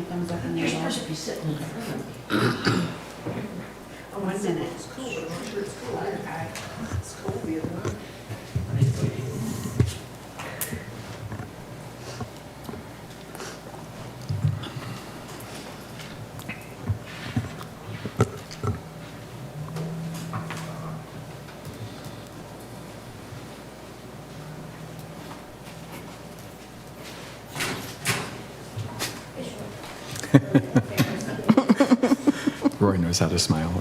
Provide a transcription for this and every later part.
thumbs up and you're supposed to be sitting in front of me. Oh, 1 minute. It's cool, but I'm sure it's cool. It's cold, the other one. Roy knows how to smile.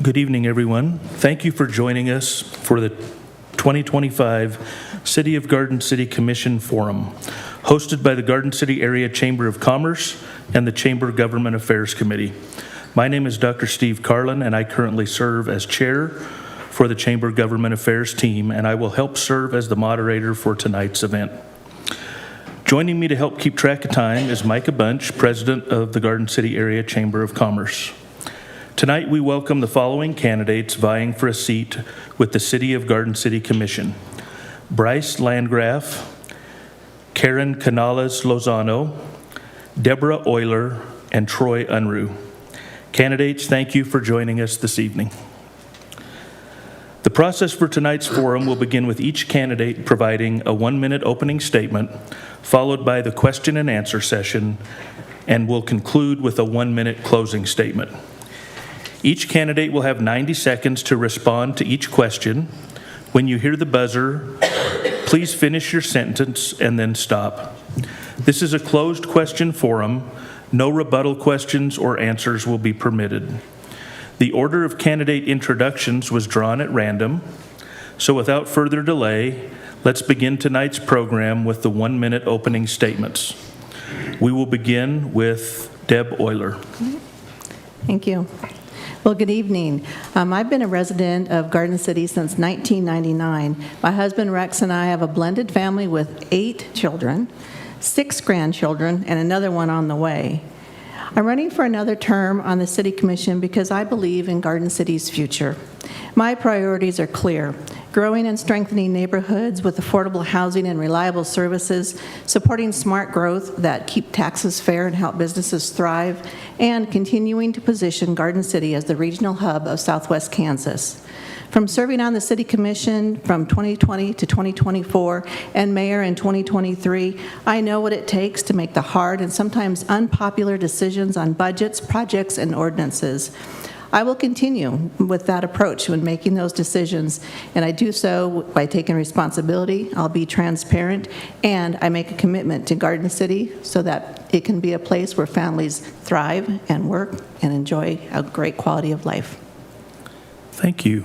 Good evening, everyone. Thank you for joining us for the 2025 City of Garden City Commission Forum, hosted by the Garden City Area Chamber of Commerce and the Chamber Government Affairs Committee. My name is Dr. Steve Carlin, and I currently serve as chair for the Chamber Government Affairs team, and I will help serve as the moderator for tonight's event. Joining me to help keep track of time is Micah Bunch, president of the Garden City Area Chamber of Commerce. Tonight, we welcome the following candidates vying for a seat with the City of Garden City Commission: Bryce Landgraf, Karen Canales Lozano, Deborah Euler, and Troy Unruh. Candidates, thank you for joining us this evening. The process for tonight's forum will begin with each candidate providing a 1-minute opening statement, followed by the question and answer session, and will conclude with a 1-minute closing statement. Each candidate will have 90 seconds to respond to each question. When you hear the buzzer, please finish your sentence and then stop. This is a closed question forum. No rebuttal questions or answers will be permitted. The order of candidate introductions was drawn at random. So without further delay, let's begin tonight's program with the 1-minute opening statements. We will begin with Deb Euler. Thank you. Well, good evening. I've been a resident of Garden City since 1999. My husband Rex and I have a blended family with 8 children, 6 grandchildren, and another one on the way. I'm running for another term on the City Commission because I believe in Garden City's future. My priorities are clear: growing and strengthening neighborhoods with affordable housing and reliable services, supporting smart growth that keep taxes fair and help businesses thrive, and continuing to position Garden City as the regional hub of Southwest Kansas. From serving on the City Commission from 2020 to 2024 and mayor in 2023, I know what it takes to make the hard and sometimes unpopular decisions on budgets, projects, and ordinances. I will continue with that approach when making those decisions, and I do so by taking responsibility. I'll be transparent, and I make a commitment to Garden City so that it can be a place where families thrive and work and enjoy a great quality of life. Thank you.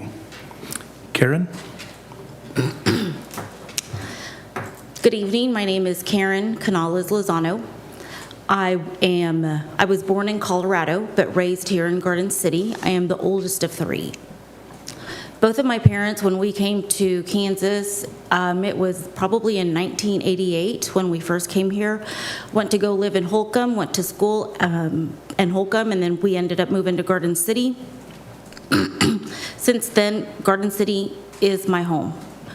Karen? Good evening. My name is Karen Canales Lozano. I was born in Colorado, but raised here in Garden City. I am the oldest of 3. Both of my parents, when we came to Kansas, it was probably in 1988 when we first came here, went to go live in Holcomb, went to school in Holcomb, and then we ended up moving to Garden City. Since then, Garden City is my home.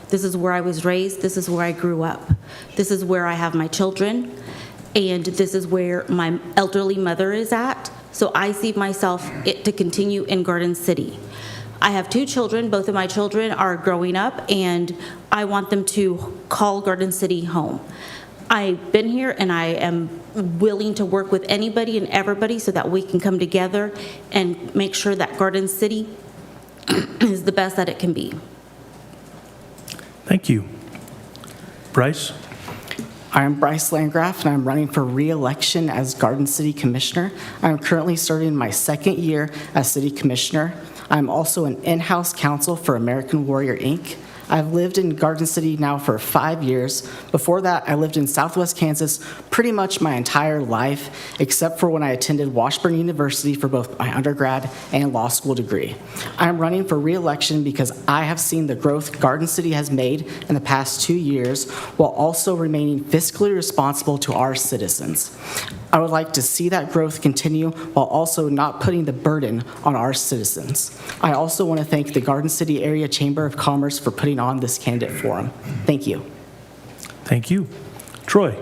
This is where I was raised. This is where I grew up. This is where I have my children. And this is where my elderly mother is at. So I see myself to continue in Garden City. I have 2 children. Both of my children are growing up, and I want them to call Garden City home. I've been here, and I am willing to work with anybody and everybody so that we can come together and make sure that Garden City is the best that it can be. Thank you. Bryce? I'm Bryce Landgraf, and I'm running for re-election as Garden City Commissioner. I'm currently serving my 2nd year as City Commissioner. I'm also an in-house counsel for American Warrior, Inc. I've lived in Garden City now for 5 years. Before that, I lived in Southwest Kansas pretty much my entire life, except for when I attended Washburn University for both my undergrad and law school degree. I'm running for re-election because I have seen the growth Garden City has made in the past 2 years, while also remaining fiscally responsible to our citizens. I would like to see that growth continue while also not putting the burden on our citizens. I also want to thank the Garden City Area Chamber of Commerce for putting on this candidate forum. Thank you. Thank you. Troy?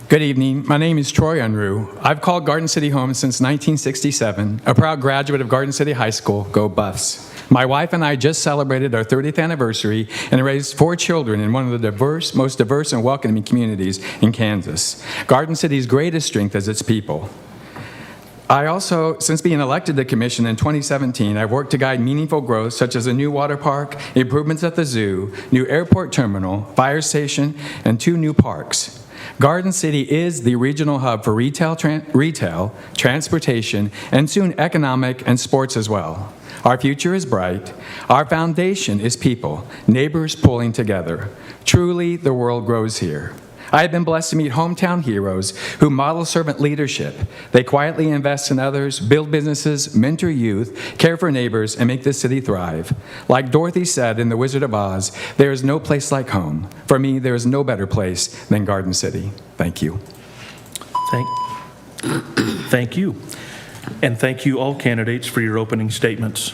Good evening. My name is Troy Unruh. I've called Garden City home since 1967, a proud graduate of Garden City High School. Go Buffs. My wife and I just celebrated our 30th anniversary and raised 4 children in one of the most diverse and welcoming communities in Kansas. Garden City's greatest strength is its people. I also, since being elected to commission in 2017, I've worked to guide meaningful growth such as a new water park, improvements at the zoo, new airport terminal, fire station, and 2 new parks. Garden City is the regional hub for retail, transportation, and soon economic and sports as well. Our future is bright. Our foundation is people, neighbors pulling together. Truly, the world grows here. I have been blessed to meet hometown heroes who model servant leadership. They quietly invest in others, build businesses, mentor youth, care for neighbors, and make this city thrive. Like Dorothy said in The Wizard of Oz, there is no place like home. For me, there is no better place than Garden City. Thank you. Thank you. And thank you all candidates for your opening statements.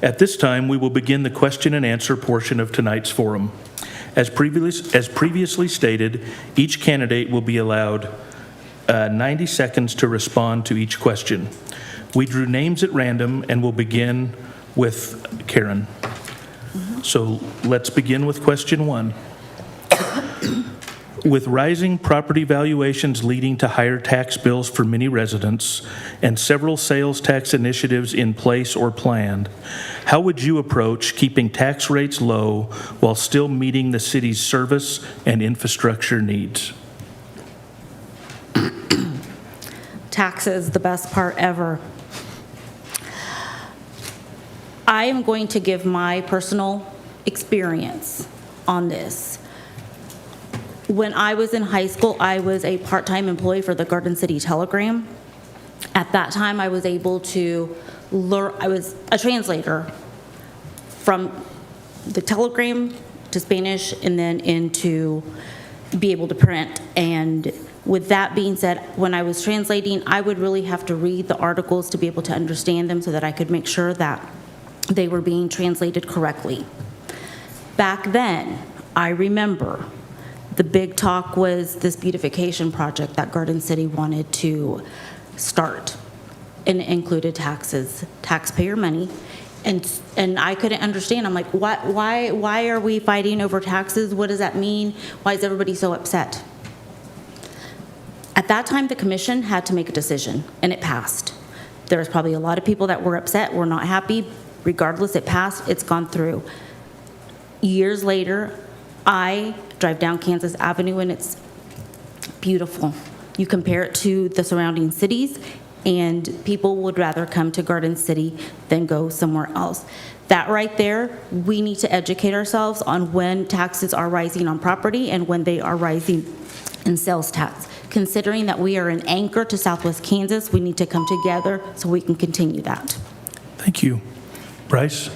At this time, we will begin the question and answer portion of tonight's forum. As previously stated, each candidate will be allowed 90 seconds to respond to each question. We drew names at random and will begin with Karen. So let's begin with question 1. With rising property valuations leading to higher tax bills for many residents and several sales tax initiatives in place or planned, how would you approach keeping tax rates low while still meeting the city's service and infrastructure needs? Taxes, the best part ever. I am going to give my personal experience on this. When I was in high school, I was a part-time employee for the Garden City Telegram. At that time, I was able to learn, I was a translator from the Telegram to Spanish and then into be able to print. And with that being said, when I was translating, I would really have to read the articles to be able to understand them so that I could make sure that they were being translated correctly. Back then, I remember the big talk was this beautification project that Garden City wanted to start, and it included taxes, taxpayer money, and I couldn't understand. I'm like, why are we fighting over taxes? What does that mean? Why is everybody so upset? At that time, the commission had to make a decision, and it passed. There was probably a lot of people that were upset, were not happy. Regardless, it passed, it's gone through. Years later, I drive down Kansas Avenue and it's beautiful. You compare it to the surrounding cities and people would rather come to Garden City than go somewhere else. That right there, we need to educate ourselves on when taxes are rising on property and when they are rising in sales tax. Considering that we are an anchor to Southwest Kansas, we need to come together so we can continue that. Thank you. Bryce?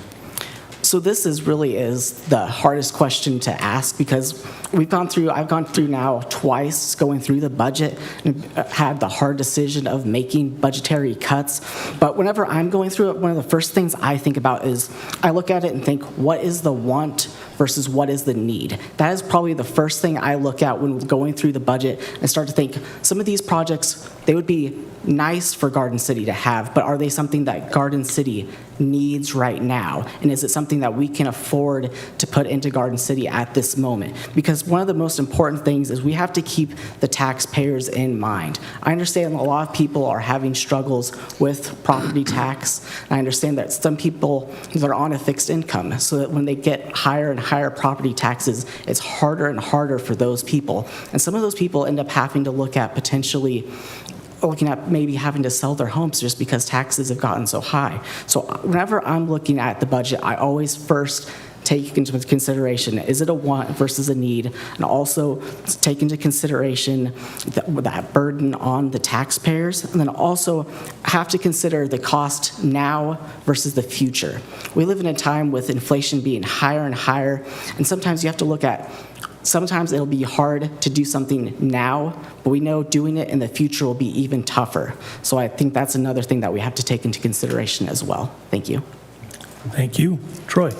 So this really is the hardest question to ask because I've gone through now twice going through the budget and had the hard decision of making budgetary cuts. But whenever I'm going through it, one of the first things I think about is I look at it and think, what is the want versus what is the need? That is probably the first thing I look at when going through the budget and start to think some of these projects, they would be nice for Garden City to have, but are they something that Garden City needs right now? And is it something that we can afford to put into Garden City at this moment? Because one of the most important things is we have to keep the taxpayers in mind. I understand a lot of people are having struggles with property tax. I understand that some people that are on a fixed income, so that when they get higher and higher property taxes, it's harder and harder for those people. And some of those people end up having to look at potentially looking at maybe having to sell their homes just because taxes have gotten so high. So whenever I'm looking at the budget, I always first take into consideration, is it a want versus a need? And also take into consideration that burden on the taxpayers. And then also have to consider the cost now versus the future. We live in a time with inflation being higher and higher. And sometimes you have to look at, sometimes it'll be hard to do something now, but we know doing it in the future will be even tougher. So I think that's another thing that we have to take into consideration as well. Thank you. Thank you. Troy?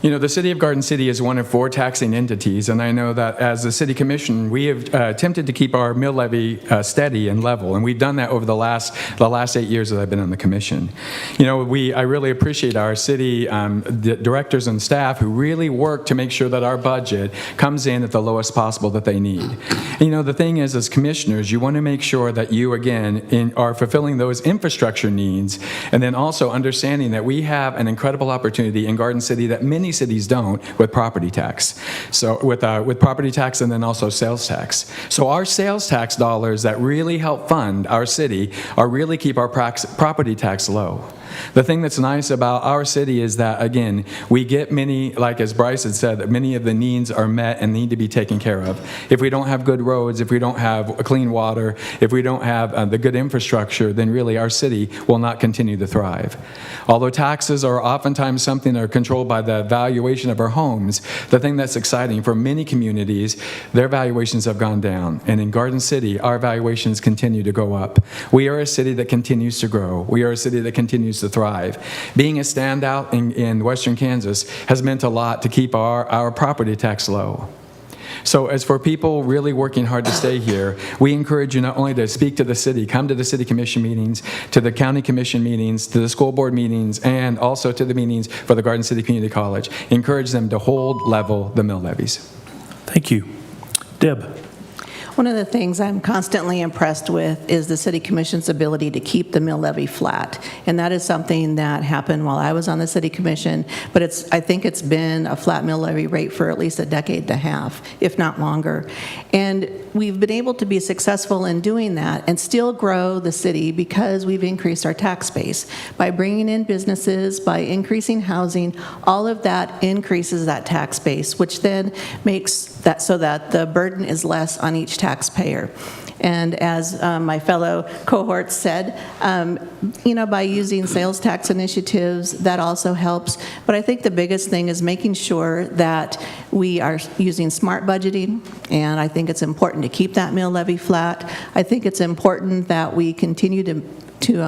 You know, the City of Garden City is one of 4 taxing entities, and I know that as a city commission, we have attempted to keep our mill levy steady and level, and we've done that over the last 8 years that I've been on the commission. You know, I really appreciate our city directors and staff who really work to make sure that our budget comes in at the lowest possible that they need. And, you know, the thing is, as commissioners, you want to make sure that you, again, are fulfilling those infrastructure needs, and then also understanding that we have an incredible opportunity in Garden City that many cities don't with property tax. So with property tax and then also sales tax. So our sales tax dollars that really help fund our city are really keep our property tax low. The thing that's nice about our city is that, again, we get many, like as Bryce had said, that many of the needs are met and need to be taken care of. If we don't have good roads, if we don't have clean water, if we don't have the good infrastructure, then really our city will not continue to thrive. Although taxes are oftentimes something that are controlled by the valuation of our homes, the thing that's exciting for many communities, their valuations have gone down. And in Garden City, our valuations continue to go up. We are a city that continues to grow. We are a city that continues to thrive. Being a standout in Western Kansas has meant a lot to keep our property tax low. So as for people really working hard to stay here, we encourage you not only to speak to the city, come to the city commission meetings, to the county commission meetings, to the school board meetings, and also to the meetings for the Garden City Community College. Encourage them to hold level the mill levies. Thank you. Deb? One of the things I'm constantly impressed with is the City Commission's ability to keep the mill levy flat. And that is something that happened while I was on the City Commission, but I think it's been a flat mill levy rate for at least a decade and a half, if not longer. And we've been able to be successful in doing that and still grow the city because we've increased our tax base. By bringing in businesses, by increasing housing, all of that increases that tax base, which then makes that so that the burden is less on each taxpayer. And as my fellow cohorts said, by using sales tax initiatives, that also helps. But I think the biggest thing is making sure that we are using smart budgeting, and I think it's important to keep that mill levy flat. I think it's important that we continue to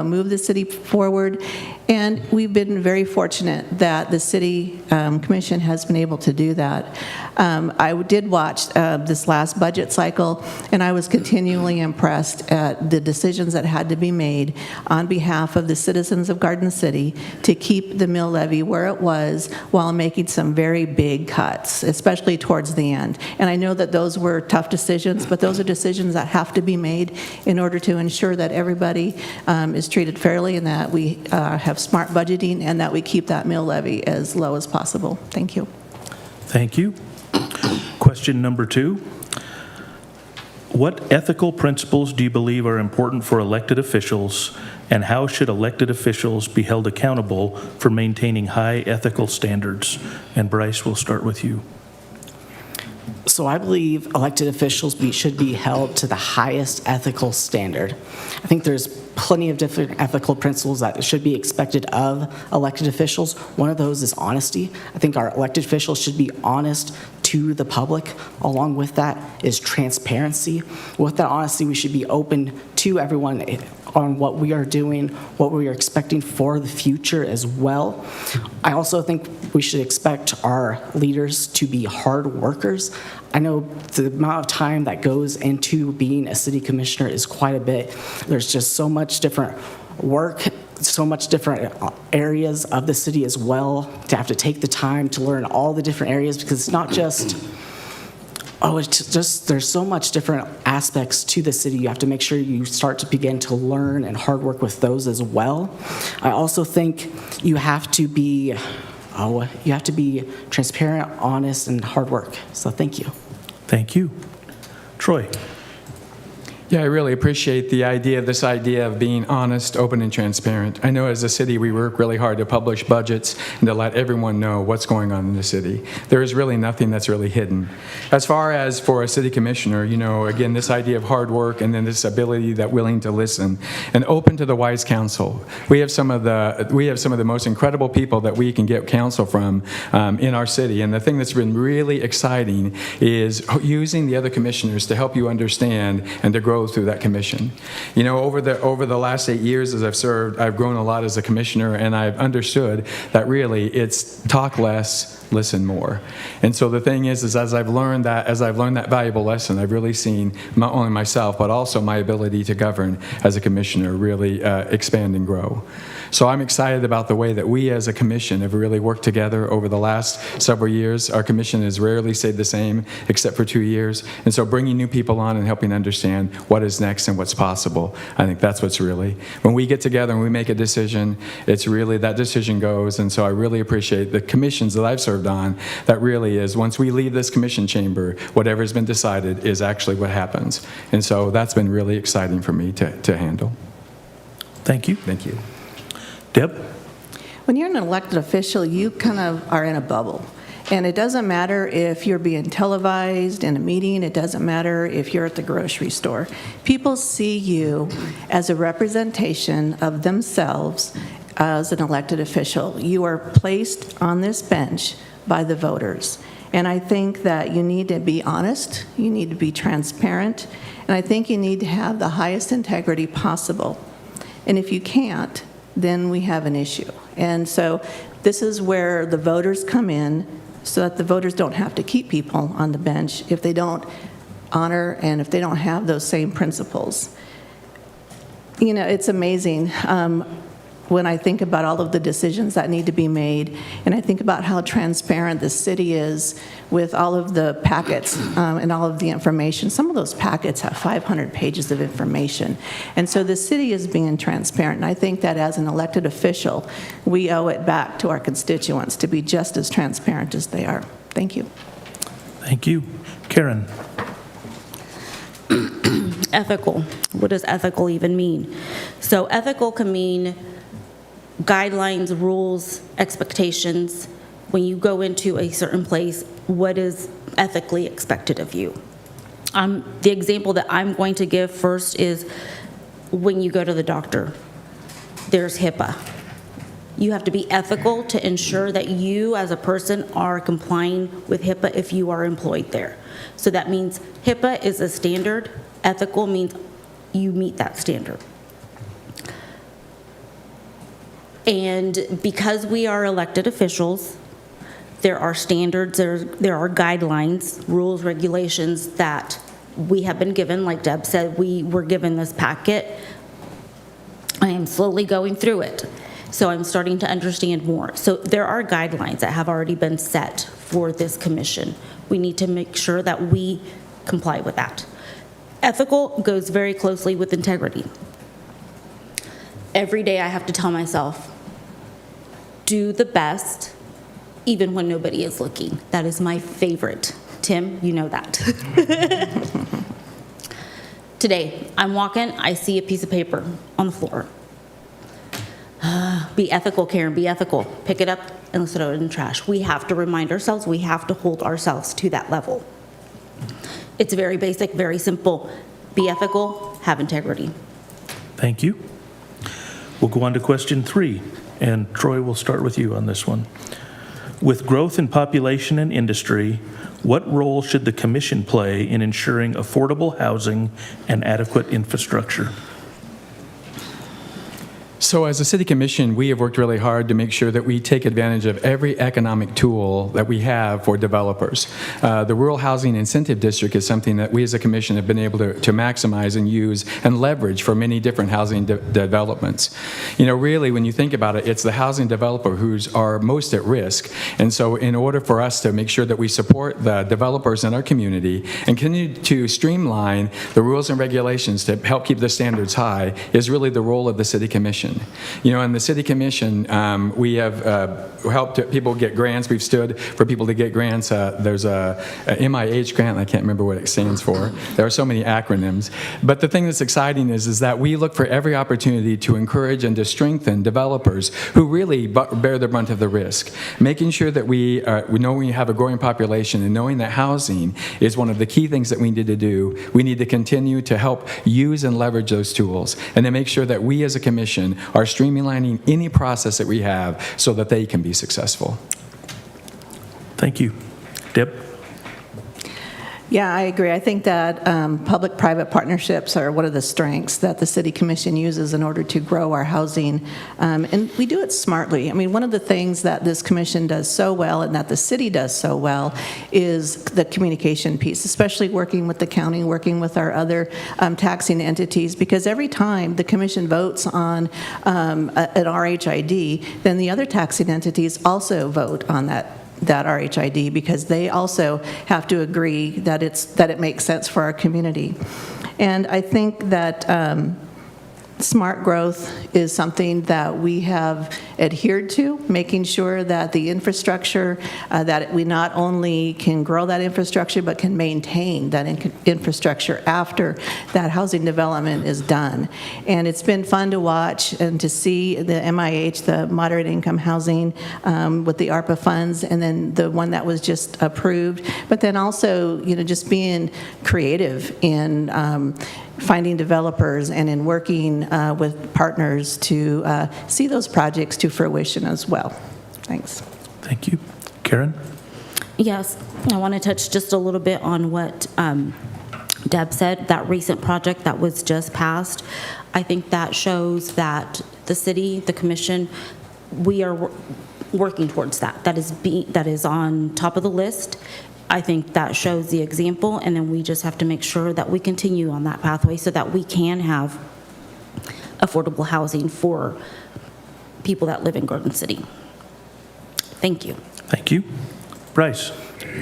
move the city forward. And we've been very fortunate that the City Commission has been able to do that. I did watch this last budget cycle, and I was continually impressed at the decisions that had to be made on behalf of the citizens of Garden City to keep the mill levy where it was while making some very big cuts, especially towards the end. And I know that those were tough decisions, but those are decisions that have to be made in order to ensure that everybody is treated fairly and that we have smart budgeting and that we keep that mill levy as low as possible. Thank you. Thank you. Question number 2. What ethical principles do you believe are important for elected officials, and how should elected officials be held accountable for maintaining high ethical standards? And Bryce, we'll start with you. So I believe elected officials should be held to the highest ethical standard. I think there's plenty of different ethical principles that should be expected of elected officials. One of those is honesty. I think our elected officials should be honest to the public. Along with that is transparency. With that honesty, we should be open to everyone on what we are doing, what we are expecting for the future as well. I also think we should expect our leaders to be hard workers. I know the amount of time that goes into being a city commissioner is quite a bit. There's just so much different work, so much different areas of the city as well, to have to take the time to learn all the different areas, because it's not just there's so much different aspects to the city. You have to make sure you start to begin to learn and hard work with those as well. I also think you have to be transparent, honest, and hard work. So thank you. Thank you. Troy? Yeah, I really appreciate this idea of being honest, open, and transparent. I know as a city, we work really hard to publish budgets and to let everyone know what's going on in the city. There is really nothing that's really hidden. As far as for a city commissioner, again, this idea of hard work and then this ability that willing to listen and open to the wise counsel. We have some of the most incredible people that we can get counsel from in our city. And the thing that's been really exciting is using the other commissioners to help you understand and to grow through that commission. Over the last 8 years as I've served, I've grown a lot as a commissioner, and I've understood that really it's talk less, listen more. And so the thing is as I've learned that valuable lesson, I've really seen not only myself, but also my ability to govern as a commissioner really expand and grow. So I'm excited about the way that we as a commission have really worked together over the last several years. Our commission has rarely stayed the same except for 2 years. And so bringing new people on and helping understand what is next and what's possible, I think that's what's really, when we get together and we make a decision, it's really that decision goes. And so I really appreciate the commissions that I've served on. That really is, once we leave this commission chamber, whatever's been decided is actually what happens. And so that's been really exciting for me to handle. Thank you. Thank you. Deb? When you're an elected official, you kind of are in a bubble. And it doesn't matter if you're being televised in a meeting, it doesn't matter if you're at the grocery store. People see you as a representation of themselves as an elected official. You are placed on this bench by the voters. And I think that you need to be honest, you need to be transparent, and I think you need to have the highest integrity possible. And if you can't, then we have an issue. And so this is where the voters come in so that the voters don't have to keep people on the bench if they don't honor and if they don't have those same principles. It's amazing when I think about all of the decisions that need to be made, and I think about how transparent the city is with all of the packets and all of the information. Some of those packets have 500 pages of information. And so the city is being transparent, and I think that as an elected official, we owe it back to our constituents to be just as transparent as they are. Thank you. Thank you. Karen? Ethical. What does ethical even mean? So ethical can mean guidelines, rules, expectations. When you go into a certain place, what is ethically expected of you? The example that I'm going to give first is when you go to the doctor, there's HIPAA. You have to be ethical to ensure that you as a person are complying with HIPAA if you are employed there. So that means HIPAA is a standard. Ethical means you meet that standard. And because we are elected officials, there are standards, there are guidelines, rules, regulations that we have been given. Like Deb said, we were given this packet. I am slowly going through it, so I'm starting to understand more. So there are guidelines that have already been set for this commission. We need to make sure that we comply with that. Ethical goes very closely with integrity. Every day I have to tell myself, do the best, even when nobody is looking. That is my favorite. Tim, you know that. Today, I'm walking, I see a piece of paper on the floor. Be ethical, Karen, be ethical. Pick it up and throw it in the trash. We have to remind ourselves, we have to hold ourselves to that level. It's very basic, very simple. Be ethical, have integrity. Thank you. We'll go on to question 3, and Troy, we'll start with you on this one. With growth in population and industry, what role should the commission play in ensuring affordable housing and adequate infrastructure? So as a city commission, we have worked really hard to make sure that we take advantage of every economic tool that we have for developers. The Rural Housing Incentive District is something that we as a commission have been able to maximize and use and leverage for many different housing developments. Really, when you think about it, it's the housing developer who's are most at risk. And so in order for us to make sure that we support the developers in our community and continue to streamline the rules and regulations to help keep the standards high is really the role of the city commission. commission. You know, in the city commission, we have helped people get grants. We've stood for people to get grants. There's a MIH grant, I can't remember what it stands for. There are so many acronyms. But the thing that's exciting is that we look for every opportunity to encourage and to strengthen developers who really bear the brunt of the risk, making sure that we know we have a growing population and knowing that housing is one of the key things that we need to do. We need to continue to help use and leverage those tools and to make sure that we as a commission are streamlining any process that we have so that they can be successful. Thank you. Deb? Yeah, I agree. I think that public-private partnerships are one of the strengths that the City Commission uses in order to grow our housing, and we do it smartly. I mean, one of the things that this commission does so well and that the city does so well is the communication piece, especially working with the county, working with our other taxing entities, because every time the commission votes on an RHID, then the other taxing entities also vote on that RHID, because they also have to agree that it makes sense for our community. And I think that smart growth is something that we have adhered to, making sure that the infrastructure, that we not only can grow that infrastructure, but can maintain that infrastructure after that housing development is done. And it's been fun to watch and to see the MIH, the moderate income housing, with the ARPA funds, and then the one that was just approved, but then also, you know, just being creative in finding developers and in working with partners to see those projects to fruition as well. Thanks. Thank you. Karen? Yes, I want to touch just a little bit on what Deb said, that recent project that was just passed. I think that shows that the city, the commission, we are working towards that. That is on top of the list. I think that shows the example, and then we just have to make sure that we continue on that pathway so that we can have affordable housing for people that live in Garden City. Thank you. Thank you. Bryce?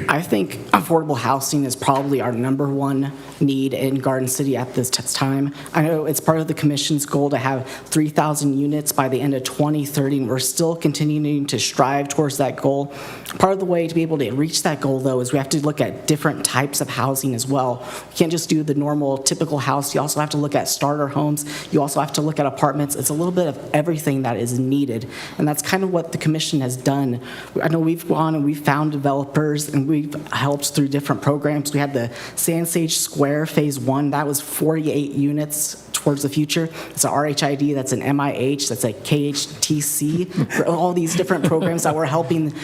I think affordable housing is probably our number one need in Garden City at this time. I know it's part of the commission's goal to have 3,000 units by the end of 2030, and we're still continuing to strive towards that goal. Part of the way to be able to reach that goal, though, is we have to look at different types of housing as well. We can't just do the normal, typical house. You also have to look at starter homes. You also have to look at apartments. It's a little bit of everything that is needed, and that's kind of what the commission has done. I know we've gone and we've found developers, and we've helped through different programs. We had the Sand Sage Square Phase 1. That was 48 units towards the future. It's an RHID, that's an MIH, that's a KHTC. All these different programs that we're helping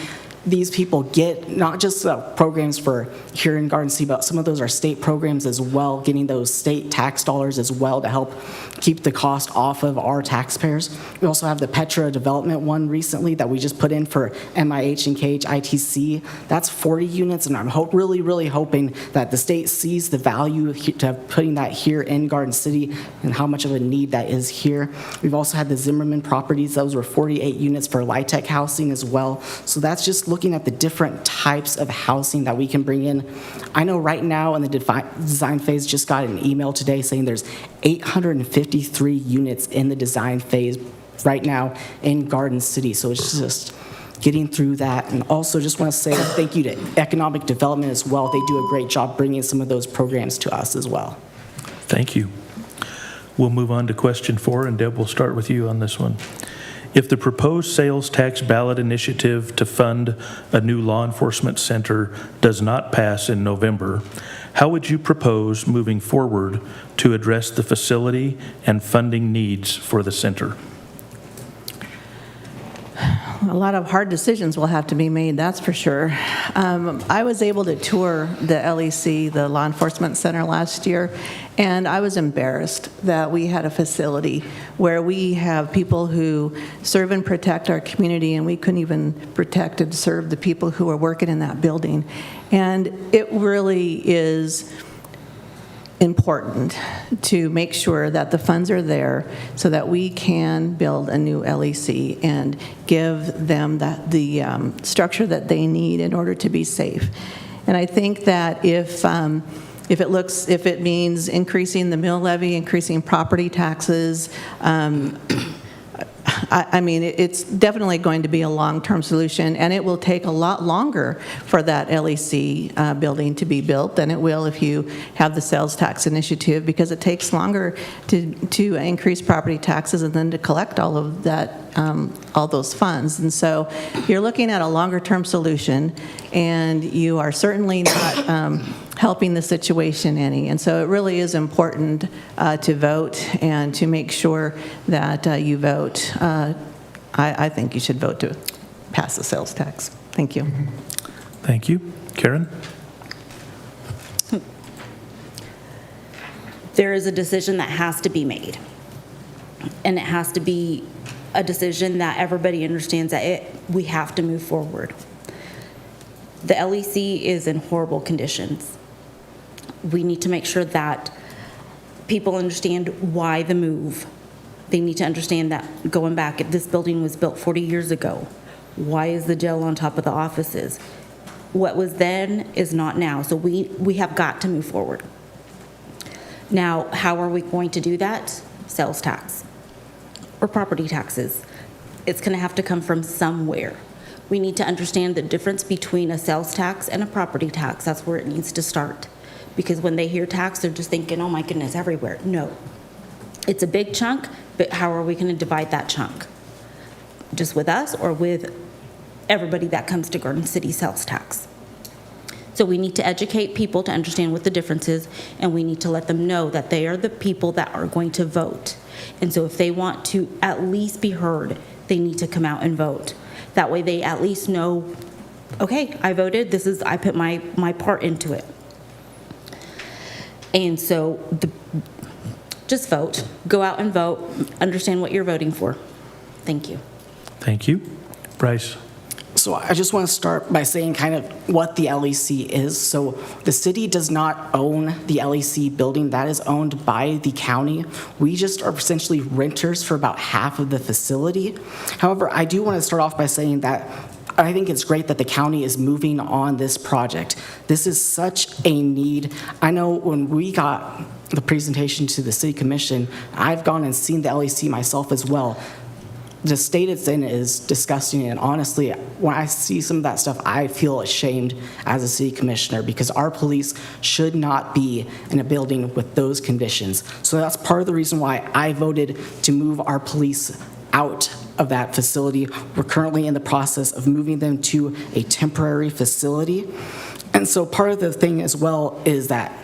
these people get, not just programs for here in Garden City, but some of those are state programs as well, getting those state tax dollars as well to help keep the cost off of our taxpayers. We also have the Petra development one recently that we just put in for MIH and KHITC. That's 40 units, and I'm really, really hoping that the state sees the value to putting that here in Garden City and how much of a need that is here. We've also had the Zimmerman properties. Those were 48 units for LIHTC housing as well. So that's just looking at the different types of housing that we can bring in. I know right now in the design phase, just got an email today saying there's 853 units in the design phase right now in Garden City. So it's just getting through that. And also just want to say thank you to Economic Development as well. They do a great job bringing some of those programs to us as well. Thank you. We'll move on to question 4, and Deb, we'll start with you on this one. If the proposed sales tax ballot initiative to fund a new law enforcement center does not pass in November, how would you propose moving forward to address the facility and funding needs for the center? A lot of hard decisions will have to be made, that's for sure. I was able to tour the LEC, the Law Enforcement Center, last year, and I was embarrassed that we had a facility where we have people who serve and protect our community, and we couldn't even protect and serve the people who are working in that building. And it really is important to make sure that the funds are there so that we can build a new LEC and give them the structure that they need in order to be safe. And I think that if it means increasing the mill levy, increasing property taxes, I mean, it's definitely going to be a long-term solution, and it will take a lot longer for that LEC building to be built than it will if you have the sales tax initiative, because it takes longer to increase property taxes and then to collect all of that, all those funds. And so you're looking at a longer-term solution, and you are certainly not helping the situation any. And so it really is important to vote and to make sure that you vote. I think you should vote to pass the sales tax. Thank you. Thank you. Karen? There is a decision that has to be made. And it has to be a decision that everybody understands that we have to move forward. The LEC is in horrible conditions. We need to make sure that people understand why the move. They need to understand that going back, if this building was built 40 years ago, why is the jail on top of the offices? What was then is not now, so we have got to move forward. Now, how are we going to do that? Sales tax or property taxes. It's going to have to come from somewhere. We need to understand the difference between a sales tax and a property tax. That's where it needs to start. Because when they hear tax, they're just thinking, oh my goodness, everywhere. No. It's a big chunk, but how are we going to divide that chunk? Just with us or with everybody that comes to Garden City sales tax? So we need to educate people to understand what the difference is, and we need to let them know that they are the people that are going to vote. And so if they want to at least be heard, they need to come out and vote. That way they at least know, okay, I voted, I put my part into it. And so just vote. Go out and vote. Understand what you're voting for. Thank you. Thank you. Bryce? So I just want to start by saying kind of what the LEC is. So the city does not own the LEC building. That is owned by the county. We just are essentially renters for about half of the facility. However, I do want to start off by saying that I think it's great that the county is moving on this project. This is such a need. I know when we got the presentation to the city commission, I've gone and seen the LEC myself as well. The state it's in is disgusting, and honestly, when I see some of that stuff, I feel ashamed as a city commissioner, because our police should not be in a building with those conditions. So that's part of the reason why I voted to move our police out of that facility. We're currently in the process of moving them to a temporary facility. And so part of the thing as well is that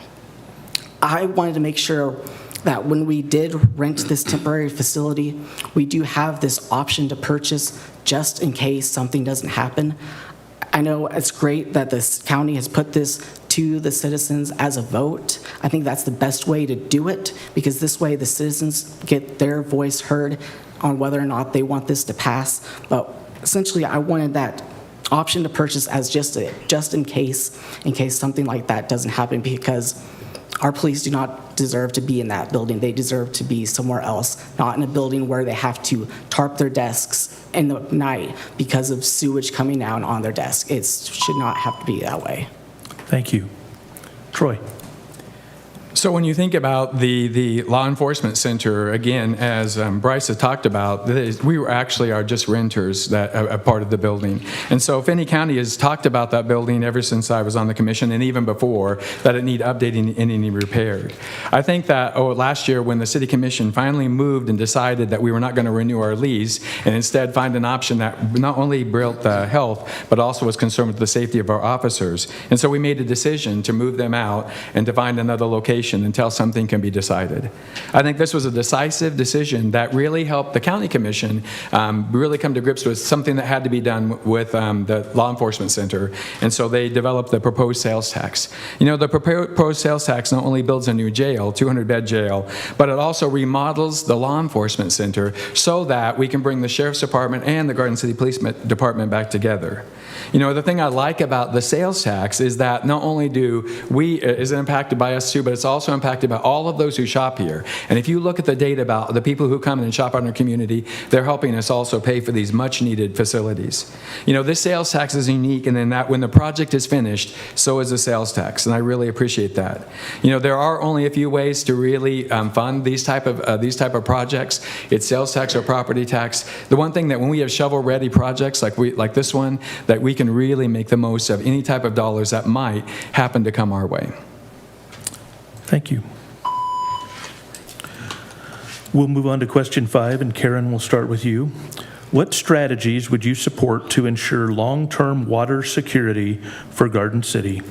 I wanted to make sure that when we did rent this temporary facility, we do have this option to purchase just in case something doesn't happen. I know it's great that this county has put this to the citizens as a vote. I think that's the best way to do it, because this way the citizens get their voice heard on whether or not they want this to pass. But essentially, I wanted that option to purchase as just in case something like that doesn't happen, because our police do not deserve to be in that building. They deserve to be somewhere else, not in a building where they have to tarp their desks in the night because of sewage coming down on their desk. It should not have to be that way. Thank you. Troy? So when you think about the law enforcement center, again, as Bryce has talked about, we were actually are just renters that a part of the building. And so Finney County has talked about that building ever since I was on the commission, and even before, that it need updating and need repaired. I think that last year when the city commission finally moved and decided that we were not going to renew our lease and instead find an option that not only built the health, but also was concerned with the safety of our officers. And so we made a decision to move them out and to find another location until something can be decided. I think this was a decisive decision that really helped the county commission really come to grips with something that had to be done with the law enforcement center. And so they developed the proposed sales tax. You know, the proposed sales tax not only builds a new jail, 200-bed jail, but it also remodels the law enforcement center so that we can bring the sheriff's department and the Garden City Police Department back together. You know, the thing I like about the sales tax is that not only is it impacted by us too, but it's also impacted by all of those who shop here. And if you look at the data about the people who come in and shop in our community, they're helping us also pay for these much-needed facilities. You know, this sales tax is unique, and then that when the project is finished, so is the sales tax, and I really appreciate that. You know, there are only a few ways to really fund these type of projects. It's sales tax or property tax. The one thing that when we have shovel-ready projects like this one, that we can really make the most of any type of dollars that might happen to come our way. Thank you. We'll move on to question 5, and Karen, we'll start with you. What strategies would you support to ensure long-term water security for Garden City?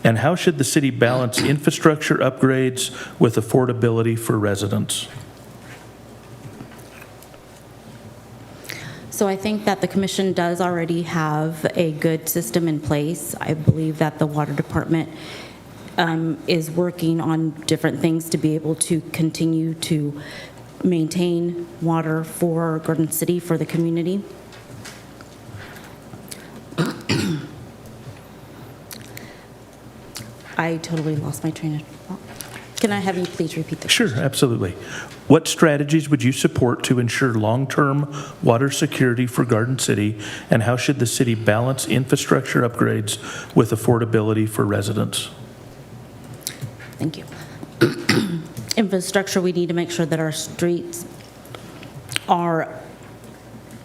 And how should the city balance infrastructure upgrades with affordability for residents? So I think that the commission does already have a good system in place. I believe that the water department is working on different things to be able to continue to maintain water for Garden City, for the community. I totally lost my train of thought. Can I have you please repeat the question? Sure, absolutely. What strategies would you support to ensure long-term water security for Garden City, and how should the city balance infrastructure upgrades with affordability for residents? Thank you. Infrastructure, we need to make sure that our streets are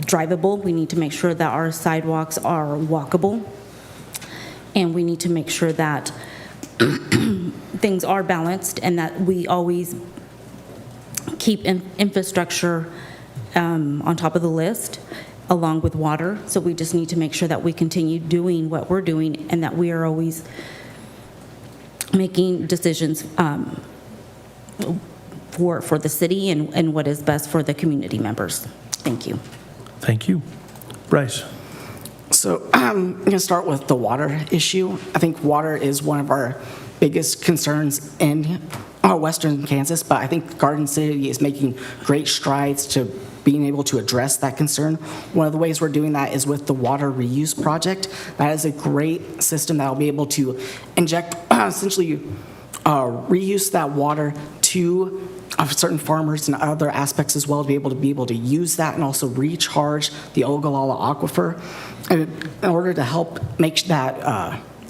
drivable. We need to make sure that our sidewalks are walkable. And we need to make sure that things are balanced and that we always keep infrastructure on top of the list along with water. So we just need to make sure that we continue doing what we're doing and that we are always making decisions for the city and what is best for the community members. Thank you. Thank you. Bryce? So I'm going to start with the water issue. I think water is one of our biggest concerns in western Kansas, but I think Garden City is making great strides to being able to address that concern. One of the ways we're doing that is with the water reuse project. That is a great system that will be able to inject, essentially reuse that water to certain farmers and other aspects as well, to be able to use that and also recharge the Ogallala Aquifer. And in order to help make that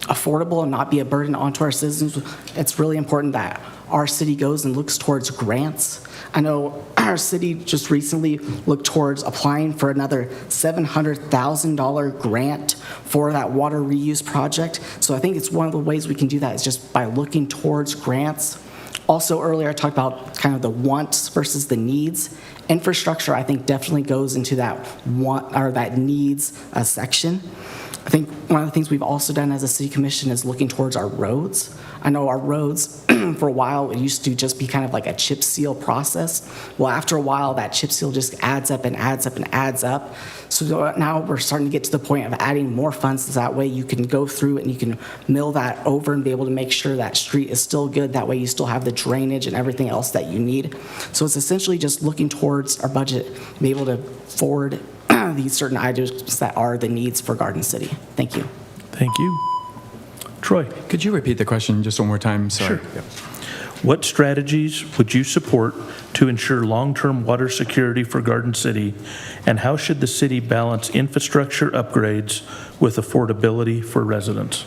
affordable and not be a burden onto our citizens, it's really important that our city goes and looks towards grants. I know our city just recently looked towards applying for another $700,000 grant for that water reuse project. So I think it's one of the ways we can do that is just by looking towards grants. Also, earlier I talked about kind of the wants versus the needs. Infrastructure, I think, definitely goes into that want or that needs section. I think one of the things we've also done as a city commission is looking towards our roads. I know our roads, for a while, it used to just be kind of like a chip seal process. Well, after a while, that chip seal just adds up and adds up and adds up. So now we're starting to get to the point of adding more funds, so that way you can go through it and you can mill that over and be able to make sure that street is still good. That way you still have the drainage and everything else that you need. So it's essentially just looking towards our budget to be able to forward these certain items that are the needs for Garden City. Thank you. Thank you. Troy? Could you repeat the question just one more time? Sorry. Sure. Yep. What strategies would you support to ensure long-term water security for Garden City, and how should the city balance infrastructure upgrades with affordability for residents?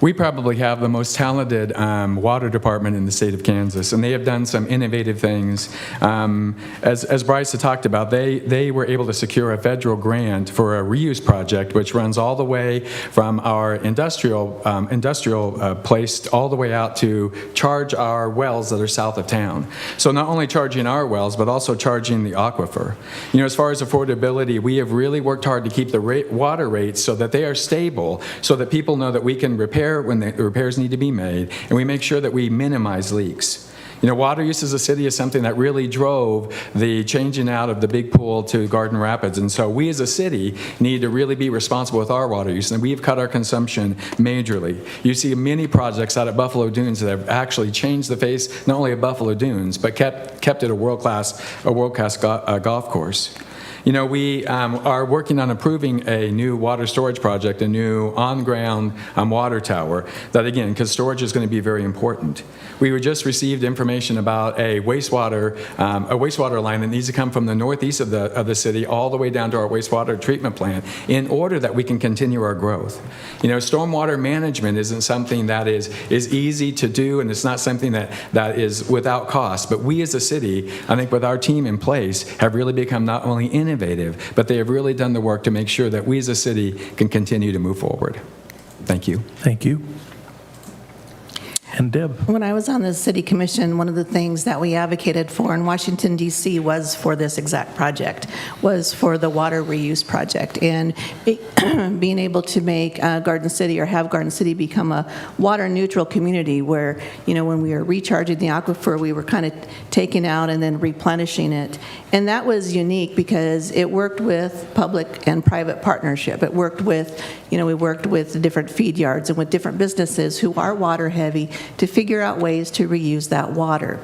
We probably have the most talented water department in the state of Kansas, and they have done some innovative things. As Bryce had talked about, they were able to secure a federal grant for a reuse project, which runs all the way from our industrial place all the way out to charge our wells that are south of town. So not only charging our wells, but also charging the aquifer. You know, as far as affordability, we have really worked hard to keep the water rates so that they are stable, so that people know that we can repair when the repairs need to be made, and we make sure that we minimize leaks. You know, water use as a city is something that really drove the changing out of the big pool to Garden Rapids, and so we as a city need to really be responsible with our water use, and we've cut our consumption majorly. You see many projects out at Buffalo Dunes that have actually changed the face not only of Buffalo Dunes, but kept it a world-class golf course. You know, we are working on approving a new water storage project, a new on-ground water tower, that again, because storage is going to be very important. We were just received information about a wastewater line that needs to come from the northeast of the city all the way down to our wastewater treatment plant in order that we can continue our growth. You know, stormwater management isn't something that is easy to do, and it's not something that is without cost. But we as a city, I think with our team in place, have really become not only innovative, but they have really done the work to make sure that we as a city can continue to move forward. Thank you. Thank you. And Deb? When I was on the city commission, one of the things that we advocated for in Washington, D.C. was for this exact project, was for the water reuse project. And being able to make Garden City, or have Garden City become a water neutral community where, you know, when we were recharging the aquifer, we were kind of taking out and then replenishing it. And that was unique because it worked with public and private partnership. It worked with, you know, we worked with different feed yards and with different businesses who are water heavy to figure out ways to reuse that water.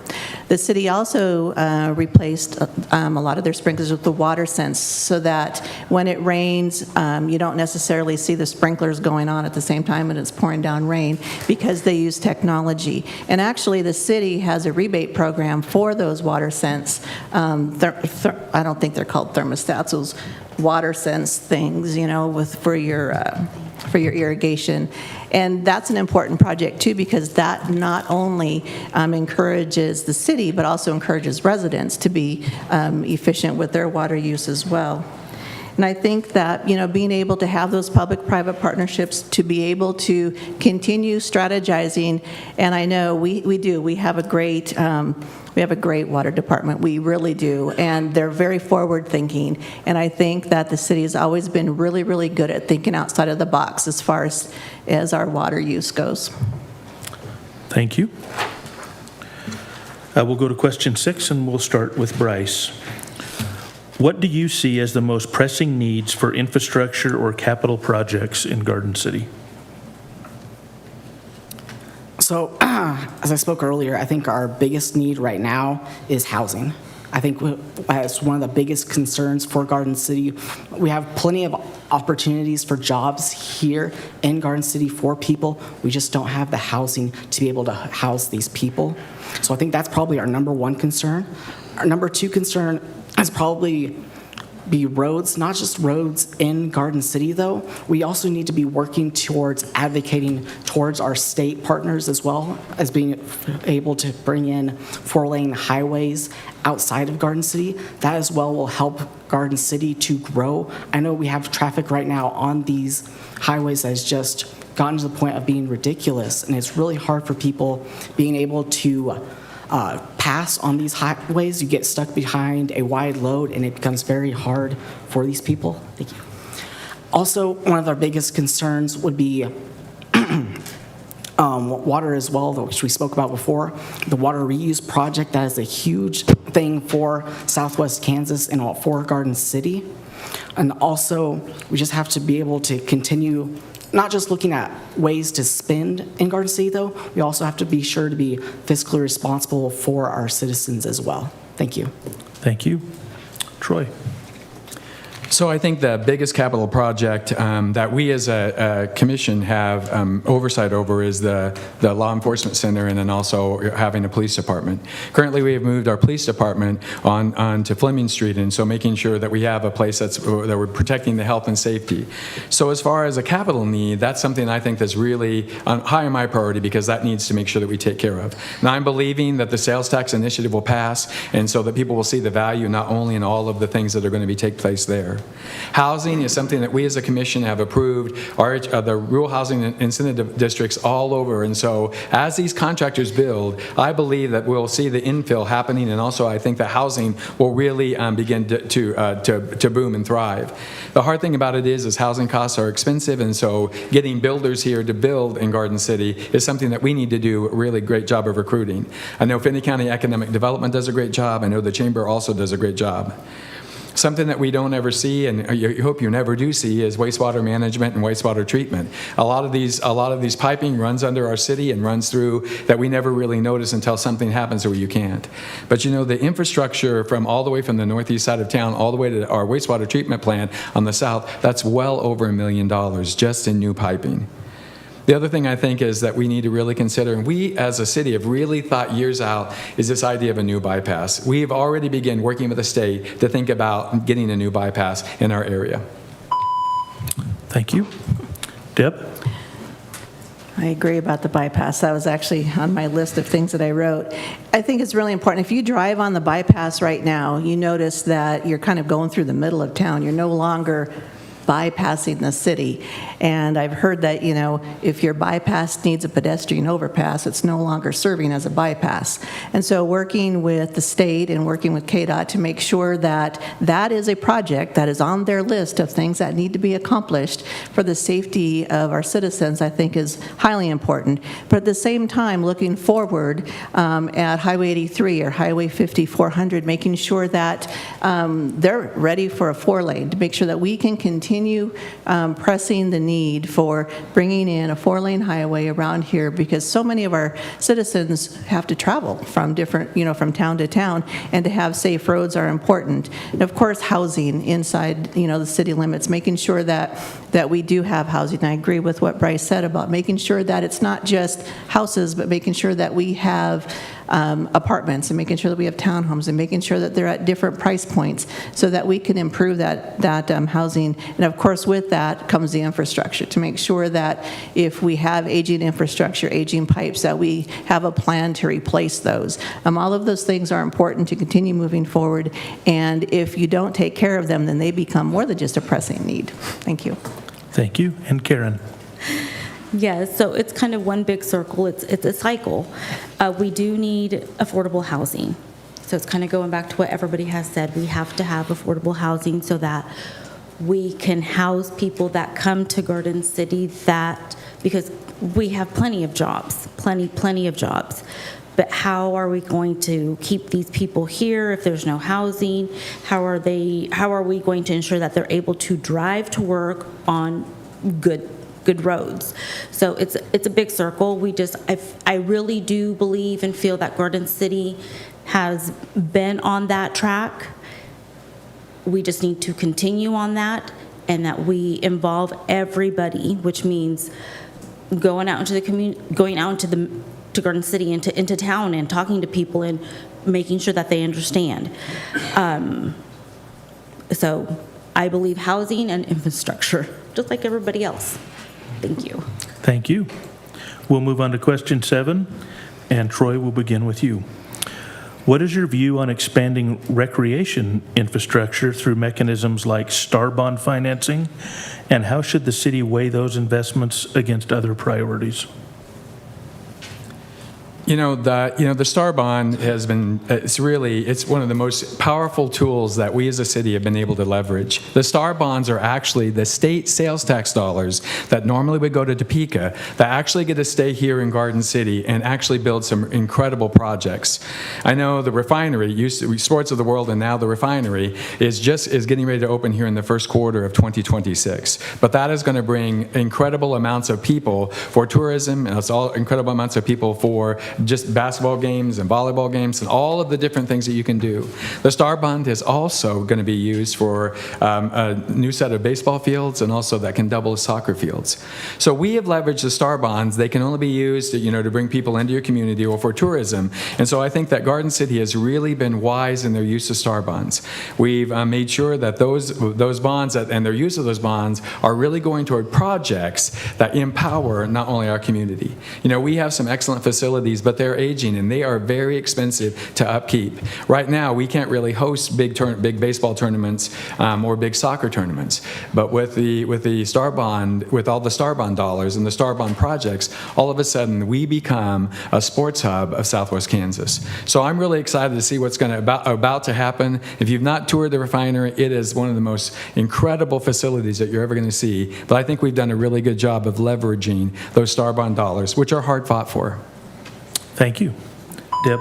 The city also replaced a lot of their sprinklers with the WaterSense so that when it rains, you don't necessarily see the sprinklers going on at the same time when it's pouring down rain because they use technology. And actually, the city has a rebate program for those WaterSense. I don't think they're called thermostats, those WaterSense things, you know, for your irrigation. And that's an important project too, because that not only encourages the city, but also encourages residents to be efficient with their water use as well. And I think that, you know, being able to have those public-private partnerships to be able to continue strategizing, and I know we do. We have a great water department. We really do. And they're very forward-thinking. And I think that the city has always been really, really good at thinking outside of the box as far as our water use goes. Thank you. We'll go to question 6, and we'll start with Bryce. What do you see as the most pressing needs for infrastructure or capital projects in Garden City? So, as I spoke earlier, I think our biggest need right now is housing. I think that's one of the biggest concerns for Garden City. We have plenty of opportunities for jobs here in Garden City for people. We just don't have the housing to be able to house these people. So I think that's probably our number one concern. Our number two concern is probably be roads, not just roads in Garden City, though. We also need to be working towards advocating towards our state partners as well as being able to bring in 4-lane highways outside of Garden City. That as well will help Garden City to grow. I know we have traffic right now on these highways that has just gotten to the point of being ridiculous, and it's really hard for people being able to pass on these highways. You get stuck behind a wide load, and it becomes very hard for these people. Thank you. Also, one of our biggest concerns would be water as well, which we spoke about before. The water reuse project, that is a huge thing for Southwest Kansas and for Garden City. And also, we just have to be able to continue not just looking at ways to spend in Garden City, though, we also have to be sure to be fiscally responsible for our citizens as well. Thank you. Thank you. Troy? So I think the biggest capital project that we as a commission have oversight over is the law enforcement center, and then also having a police department. Currently, we have moved our police department on to Fleming Street, and so making sure that we have a place that we're protecting the health and safety. So as far as a capital need, that's something I think that's really high on my priority, because that needs to make sure that we take care of. Now, I'm believing that the sales tax initiative will pass, and so that people will see the value not only in all of the things that are going to take place there. Housing is something that we as a commission have approved, the rural housing incentive districts all over, and so as these contractors build, I believe that we'll see the infill happening, and also I think that housing will really begin to boom and thrive. The hard thing about it is housing costs are expensive, and so getting builders here to build in Garden City is something that we need to do a really great job of recruiting. I know Finney County Economic Development does a great job. I know the Chamber also does a great job. Something that we don't ever see, and you hope you never do see, is wastewater management and wastewater treatment. A lot of these piping runs under our city and runs through that we never really notice until something happens where you can't. But the infrastructure from all the way from the northeast side of town all the way to our wastewater treatment plant on the south, that's well over $1 million just in new piping. The other thing I think is that we need to really consider, and we as a city have really thought years out, is this idea of a new bypass. We've already begun working with the state to think about getting a new bypass in our area. Thank you. Deb? I agree about the bypass. That was actually on my list of things that I wrote. I think it's really important. If you drive on the bypass right now, you notice that you're kind of going through the middle of town. You're no longer bypassing the city. And I've heard that, if your bypass needs a pedestrian overpass, it's no longer serving as a bypass. And so working with the state and working with KDOT to make sure that that is a project that is on their list of things that need to be accomplished for the safety of our citizens, I think is highly important. But at the same time, looking forward at Highway 83 or Highway 5400, making sure that they're ready for a 4-lane, to make sure that we can continue pressing the need for bringing in a 4-lane highway around here, because so many of our citizens have to travel from different, from town to town, and to have safe roads are important. And of course, housing inside, the city limits, making sure that we do have housing. I agree with what Bryce said about making sure that it's not just houses, but making sure that we have apartments, and making sure that we have townhomes, and making sure that they're at different price points so that we can improve that housing. And of course, with that comes the infrastructure, to make sure that if we have aging infrastructure, aging pipes, that we have a plan to replace those. All of those things are important to continue moving forward, and if you don't take care of them, then they become more than just a pressing need. Thank you. Thank you. And Karen? Yes, so it's kind of one big circle. It's a cycle. We do need affordable housing. So it's kind of going back to what everybody has said. We have to have affordable housing so that we can house people that come to Garden City, because we have plenty of jobs, plenty of jobs. But how are we going to keep these people here if there's no housing? How are we going to ensure that they're able to drive to work on good roads? So it's a big circle. I really do believe and feel that Garden City has been on that track. We just need to continue on that, and that we involve everybody, which means going out into the community, to Garden City, into town, and talking to people and making sure that they understand. So I believe housing and infrastructure, just like everybody else. Thank you. Thank you. We'll move on to question 7, and Troy, will begin with you. What is your view on expanding recreation infrastructure through mechanisms like STAR bond financing, and how should the city weigh those investments against other priorities? The STAR bond has been, it's one of the most powerful tools that we as a city have been able to leverage. The STAR bonds are actually the state sales tax dollars that normally would go to Topeka that actually get to stay here in Garden City and actually build some incredible projects. I know the refinery, used to be Sports of the World, and now the refinery is getting ready to open here in the first quarter of 2026. But that is going to bring incredible amounts of people for tourism, and it's all incredible amounts of people for just basketball games and volleyball games and all of the different things that you can do. The STAR bond is also going to be used for a new set of baseball fields, and also that can double as soccer fields. So we have leveraged the STAR bonds. They can only be used to bring people into your community or for tourism. And so I think that Garden City has really been wise in their use of STAR bonds. We've made sure that those bonds and their use of those bonds are really going toward projects that empower not only our community. We have some excellent facilities, but they're aging and they are very expensive to upkeep. Right now, we can't really host big baseball tournaments or big soccer tournaments. But with the STAR bond, with all the STAR bond dollars and the STAR bond projects, all of a sudden we become a sports hub of Southwest Kansas. So I'm really excited to see what's about to happen. If you've not toured the refinery, it is one of the most incredible facilities that you're ever going to see. But I think we've done a really good job of leveraging those STAR bond dollars, which are hard fought for. Thank you. Deb?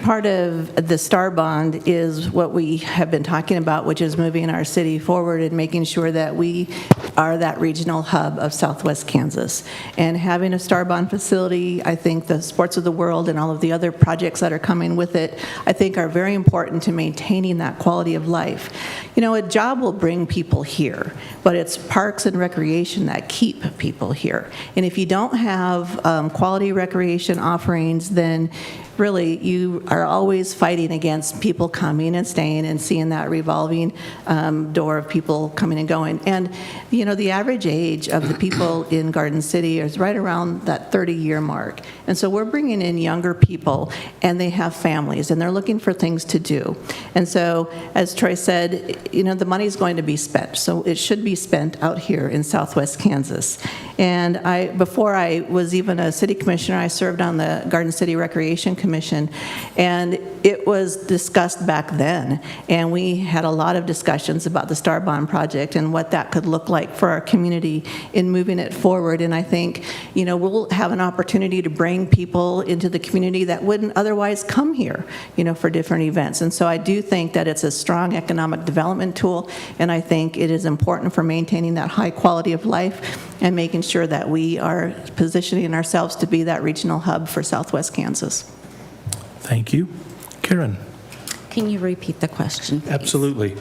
part of the STAR bond is what we have been talking about, which is moving our city forward and making sure that we are that regional hub of Southwest Kansas. And having a STAR bond facility, I think the Sports of the World and all of the other projects that are coming with it, I think are very important to maintaining that quality of life. You know, a job will bring people here, but it's parks and recreation that keep people here. And if you don't have quality recreation offerings, then really you are always fighting against people coming and staying and seeing that revolving door of people coming and going. And, you know, the average age of the people in Garden City is right around that 30-year mark. And so we're bringing in younger people, and they have families, and they're looking for things to do. And so, as Troy said, you know, the money's going to be spent, so it should be spent out here in Southwest Kansas. And before I was even a city commissioner, I served on the Garden City Recreation Commission, and it was discussed back then, and we had a lot of discussions about the STAR Bond project and what that could look like for our community in moving it forward. And I think, you know, we'll have an opportunity to bring people into the community that wouldn't otherwise come here, you know, for different events. And so I do think that it's a strong economic development tool, and I think it is important for maintaining that high quality of life and making sure that we are positioning ourselves to be that regional hub for Southwest Kansas. Thank you. Karen? Can you repeat the question, please? Absolutely.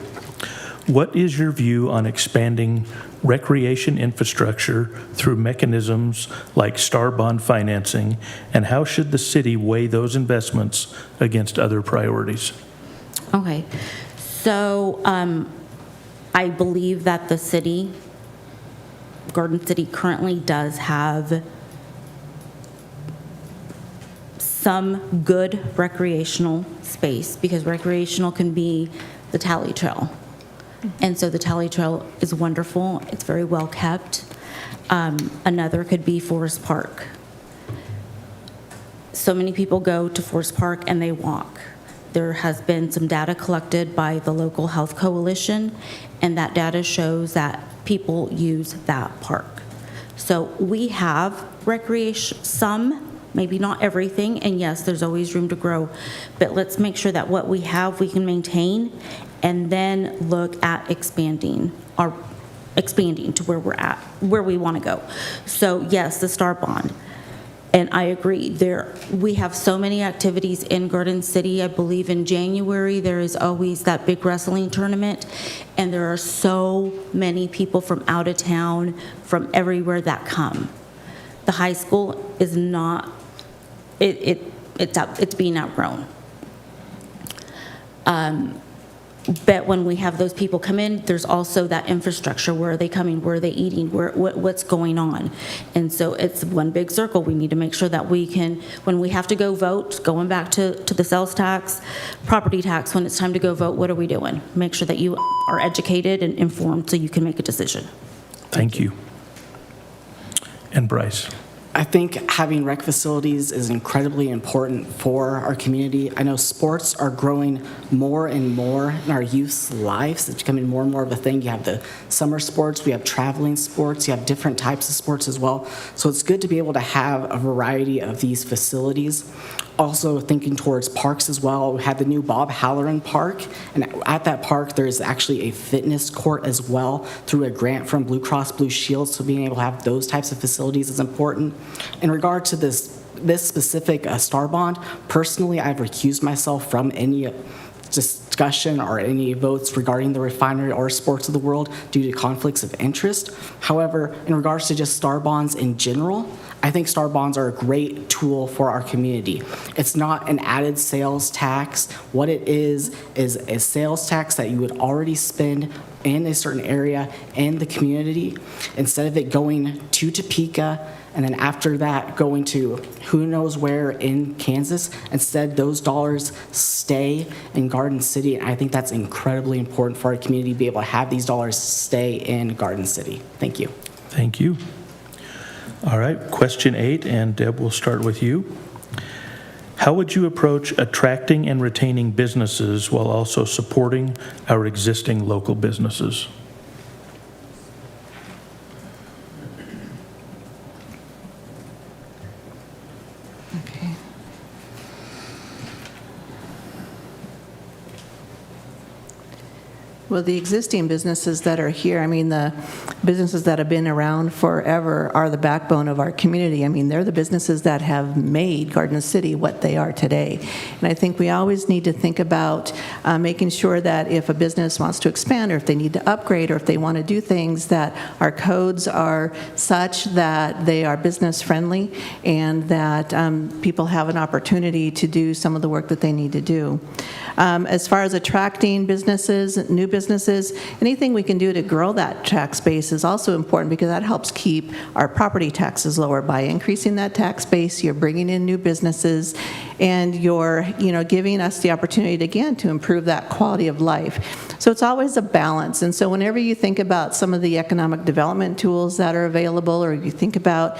What is your view on expanding recreation infrastructure through mechanisms like STAR bond financing, and how should the city weigh those investments against other priorities? Okay, so I believe that the city, Garden City, currently does have some good recreational space, because recreational can be the Tally Trail. And so the Tally Trail is wonderful. It's very well kept. Another could be Forest Park. So many people go to Forest Park and they walk. There has been some data collected by the local health coalition, and that data shows that people use that park. So we have recreation, some, maybe not everything, and yes, there's always room to grow, but let's make sure that what we have we can maintain, and then look at expanding to where we're at, where we want to go. So yes, the STAR bond. And I agree, we have so many activities in Garden City. I believe in January there is always that big wrestling tournament, and there are so many people from out of town, from everywhere that come. The high school is not, it's being outgrown. But when we have those people come in, there's also that infrastructure. Where are they coming? Where are they eating? What's going on? And so it's one big circle. We need to make sure that we can, when we have to go vote, going back to the sales tax, property tax, when it's time to go vote, what are we doing? Make sure that you are educated and informed so you can make a decision. Thank you. And Bryce? I think having rec facilities is incredibly important for our community. I know sports are growing more and more in our youth's lives. It's becoming more and more of a thing. You have the summer sports, we have traveling sports, you have different types of sports as well. So it's good to be able to have a variety of these facilities. Also thinking towards parks as well. We had the new Bob Halloran Park, and at that park there is actually a fitness court as well through a grant from Blue Cross Blue Shield, so being able to have those types of facilities is important. In regard to this specific STAR bond, personally I've recused myself from any discussion or any votes regarding the refinery or Sports of the World due to conflicts of interest. However, in regards to just STAR bonds in general, I think STAR bonds are a great tool for our community. It's not an added sales tax. What it is a sales tax that you would already spend in a certain area in the community. Instead of it going to Topeka and then after that going to who knows where in Kansas, instead those dollars stay in Garden City. And I think that's incredibly important for our community to be able to have these dollars stay in Garden City. Thank you. Thank you. All right, question 8, and Deb, we'll start with you. How would you approach attracting and retaining businesses while also supporting our existing local businesses? Okay. Well, the existing businesses that are here, I mean, the businesses that have been around forever are the backbone of our community. I mean, they're the businesses that have made Garden City what they are today. And I think we always need to think about making sure that if a business wants to expand, or if they need to upgrade, or if they want to do things, that our codes are such that they are business-friendly and that people have an opportunity to do some of the work that they need to do. As far as attracting businesses, new businesses, anything we can do to grow that tax base is also important, because that helps keep our property taxes lower. By increasing that tax base, you're bringing in new businesses, and you're, giving us the opportunity to, again, to improve that quality of life. So it's always a balance. And so whenever you think about some of the economic development tools that are available, or you think about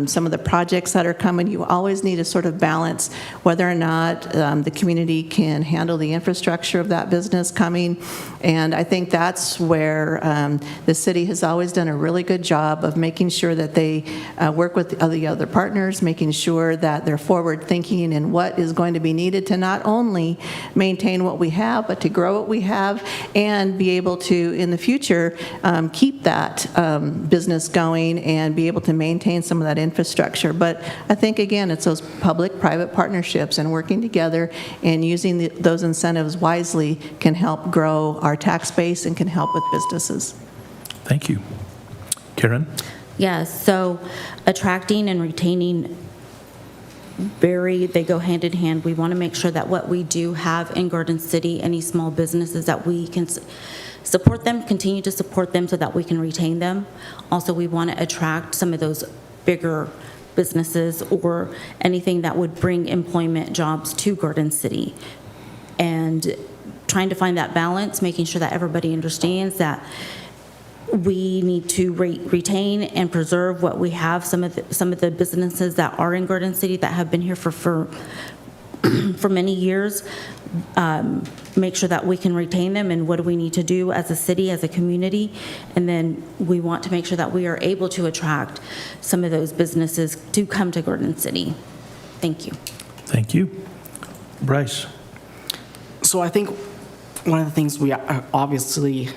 some of the projects that are coming, you always need to sort of balance whether or not the community can handle the infrastructure of that business coming. And I think that's where the city has always done a really good job of making sure that they work with the other partners, making sure that they're forward-thinking in what is going to be needed to not only maintain what we have, but to grow what we have and be able to, in the future, keep that business going and be able to maintain some of that infrastructure. But I think, again, it's those public-private partnerships and working together and using those incentives wisely can help grow our tax base and can help with businesses. Thank you. Karen? Yes, so attracting and retaining, they go hand in hand. We want to make sure that what we do have in Garden City, any small businesses, that we can support them, continue to support them so that we can retain them. Also, we want to attract some of those bigger businesses or anything that would bring employment jobs to Garden City. And trying to find that balance, making sure that everybody understands that we need to retain and preserve what we have. Some of the businesses that are in Garden City that have been here for many years, make sure that we can retain them, and what do we need to do as a city, as a community. And then we want to make sure that we are able to attract some of those businesses to come to Garden City. Thank you. Thank you. Bryce? So I think one of the things we obviously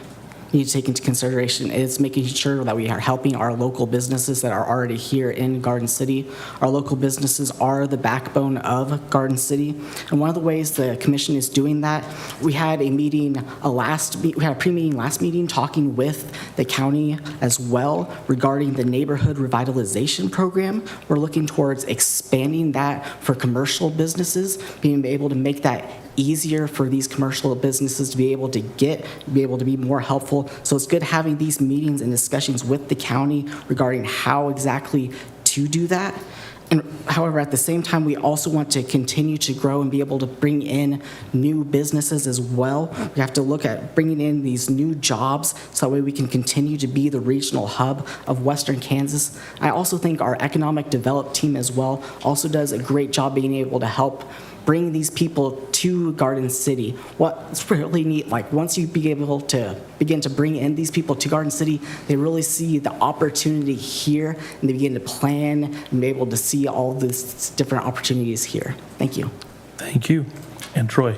need to take into consideration is making sure that we are helping our local businesses that are already here in Garden City. Our local businesses are the backbone of Garden City, and one of the ways the commission is doing that, we had a pre-meeting last meeting talking with the county as well regarding the neighborhood revitalization program. We're looking towards expanding that for commercial businesses, being able to make that easier for these commercial businesses to be able to be more helpful. So it's good having these meetings and discussions with the county regarding how exactly to do that. And however, at the same time, we also want to continue to grow and be able to bring in new businesses as well. We have to look at bringing in these new jobs so that way we can continue to be the regional hub of Western Kansas. I also think our economic development team as well also does a great job being able to help bring these people to Garden City. What's really neat, like once you be able to begin to bring in these people to Garden City, they really see the opportunity here and they begin to plan and be able to see all these different opportunities here. Thank you. Thank you. And Troy?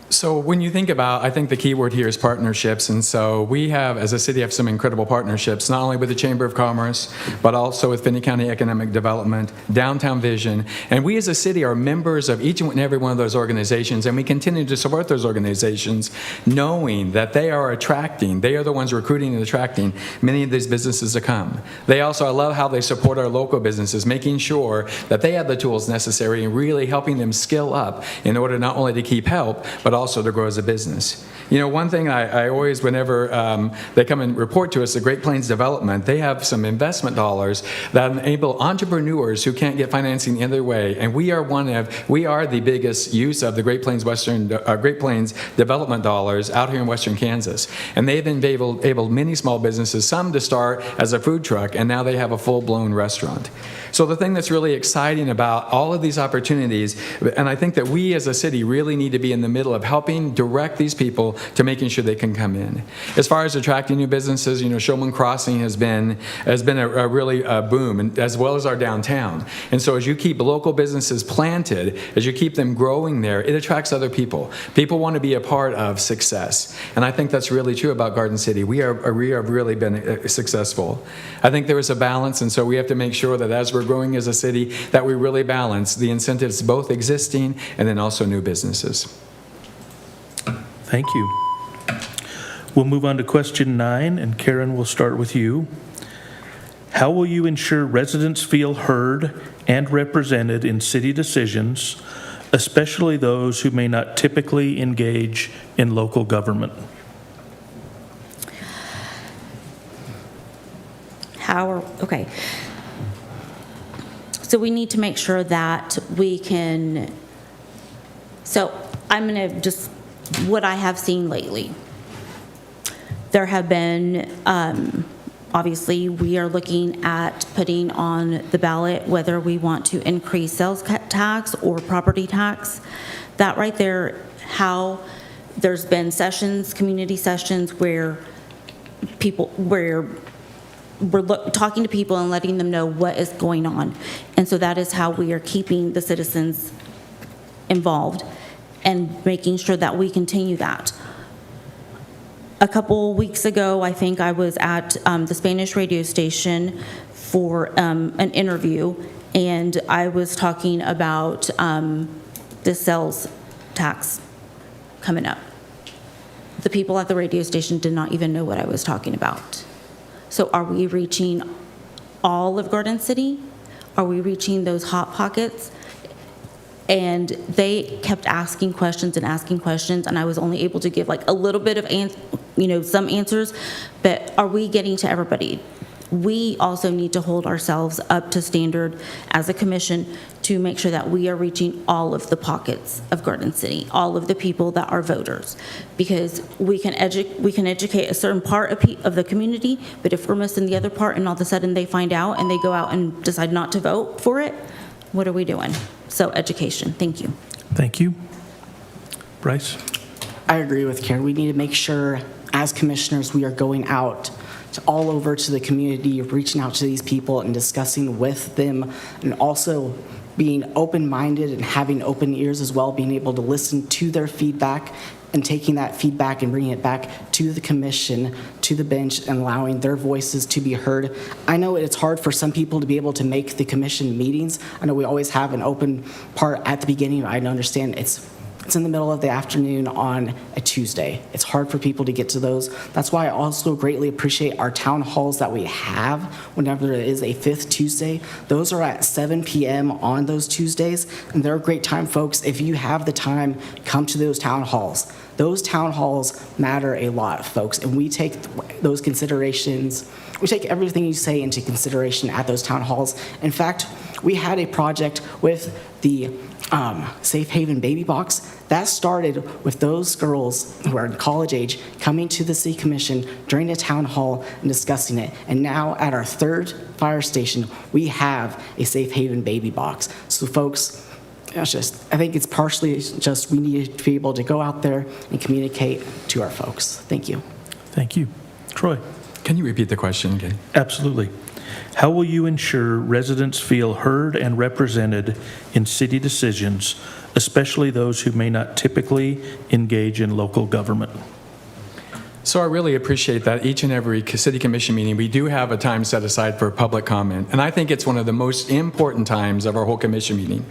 So when you think about, I think the key word here is partnerships. And so we have, as a city, have some incredible partnerships, not only with the Chamber of Commerce, but also with Finney County Economic Development, Downtown Vision. And we as a city are members of each and every one of those organizations, and we continue to support those organizations, knowing that they are the ones recruiting and attracting many of these businesses to come. They also, I love how they support our local businesses, making sure that they have the tools necessary and really helping them skill up in order not only to keep help, but also to grow as a business. You know, one thing I always, whenever they come and report to us, the Great Plains Development, they have some investment dollars that enable entrepreneurs who can't get financing the other way, and we are the biggest use of the Great Plains Development dollars out here in Western Kansas. And they've enabled many small businesses, some to start as a food truck, and now they have a full-blown restaurant. So the thing that's really exciting about all of these opportunities, and I think that we as a city really need to be in the middle of helping direct these people to making sure they can come in. As far as attracting new businesses, Showman Crossing has been a really boom, and as well as our downtown. And so as you keep local businesses planted, as you keep them growing there, it attracts other people. People want to be a part of success. And I think that's really true about Garden City. We have really been successful. I think there is a balance, and so we have to make sure that as we're growing as a city, that we really balance the incentives, both existing and then also new businesses. Thank you. We'll move on to question 9, and Karen, we'll start with you. How will you ensure residents feel heard and represented in city decisions, especially those who may not typically engage in local government? Okay. So we need to make sure that we can, so I'm going to just, what I have seen lately. There have been, obviously, we are looking at putting on the ballot whether we want to increase sales tax or property tax. That right there, how there's been sessions, community sessions where we're talking to people and letting them know what is going on. And so that is how we are keeping the citizens involved and making sure that we continue that. A couple weeks ago, I think I was at the Spanish radio station for an interview, and I was talking about the sales tax coming up. The people at the radio station did not even know what I was talking about. So are we reaching all of Garden City? Are we reaching those hot pockets? And they kept asking questions, and I was only able to give like a little bit of some answers, but are we getting to everybody? We also need to hold ourselves up to standard as a commission to make sure that we are reaching all of the pockets of Garden City, all of the people that are voters, because we can educate a certain part of the community, but if we're missing the other part and all of a sudden they find out and they go out and decide not to vote for it, what are we doing? So education. Thank you. Thank you. Bryce? I agree with Karen. We need to make sure, as commissioners, we are going out to all over to the community, reaching out to these people and discussing with them, and also being open-minded and having open ears as well, being able to listen to their feedback and taking that feedback and bringing it back to the commission, to the bench, and allowing their voices to be heard. I know it's hard for some people to be able to make the commission meetings. I know we always have an open part at the beginning. I understand it's in the middle of the afternoon on a Tuesday. It's hard for people to get to those. That's why I also greatly appreciate our town halls that we have whenever there is a 5th Tuesday. Those are at 7 p.m. on those Tuesdays, and they're a great time, folks. If you have the time, come to those town halls. Those town halls matter a lot, folks, and we take those considerations. We take everything you say into consideration at those town halls. In fact, we had a project with the Safe Haven Baby Box. That started with those girls who are in college age coming to the city commission during a town hall and discussing it. And now at our 3rd fire station, we have a Safe Haven Baby Box. So folks, I think it's partially just we need to be able to go out there and communicate to our folks. Thank you. Thank you. Troy? Can you repeat the question again? Absolutely. How will you ensure residents feel heard and represented in city decisions, especially those who may not typically engage in local government? So I really appreciate that each and every city commission meeting, we do have a time set aside for public comment. And I think it's one of the most important times of our whole commission meeting.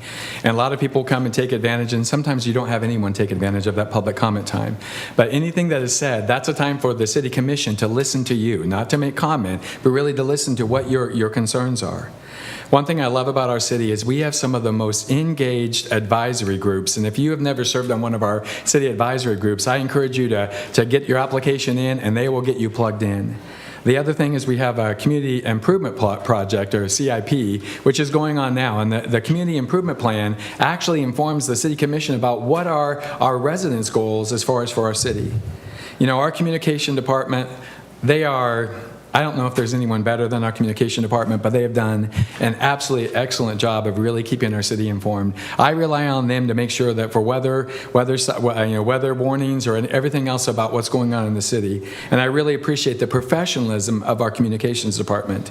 And a lot of people come and take advantage, and sometimes you don't have anyone take advantage of that public comment time. But anything that is said, that's a time for the city commission to listen to you, not to make comment, but really to listen to what your concerns are. One thing I love about our city is we have some of the most engaged advisory groups, and if you have never served on one of our city advisory groups, I encourage you to get your application in, and they will get you plugged in. The other thing is we have a Community Improvement Project, or CIP, which is going on now, and the Community Improvement Plan actually informs the City Commission about what are our residents' goals as far as for our city. Our communication department, They are, I don't know if there's anyone better than our communication department, but they have done an absolutely excellent job of really keeping our city informed. I rely on them to make sure that for weather warnings or everything else about what's going on in the city. And I really appreciate the professionalism of our communications department.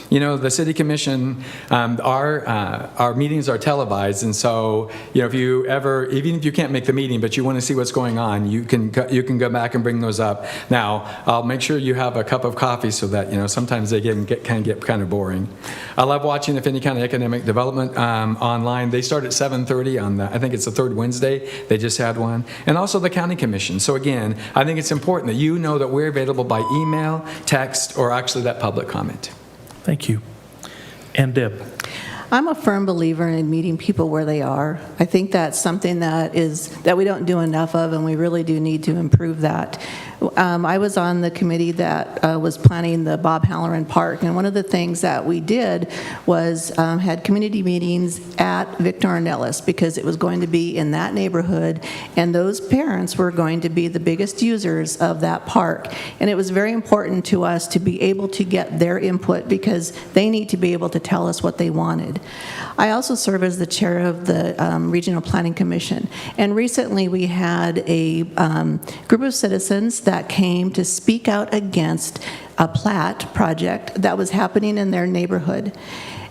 You know, the City Commission, our meetings are televised, and so, you know, if you ever, even if you can't make the meeting, but you want to see what's going on, you can go back and bring those up. Now, I'll make sure you have a cup of coffee so that, you know, sometimes they can get kind of boring. I love watching the Finney County Economic Development online. They start at 7:30 on I think it's the third Wednesday. They just had one. And also the County Commission. So again, I think it's important that you know that we're available by email, text, or actually that public comment. Thank you. And Deb? I'm a firm believer in meeting people where they are. I think that's something that we don't do enough of, and we really do need to improve that. I was on the committee that was planning the Bob Halloran Park, and one of the things that we did was had community meetings at Victor and Ellis, because it was going to be in that neighborhood, and those parents were going to be the biggest users of that park. And it was very important to us to be able to get their input, because they need to be able to tell us what they wanted. I also serve as the chair of the Regional Planning Commission, and recently we had a group of citizens that came to speak out against a plat project that was happening in their neighborhood.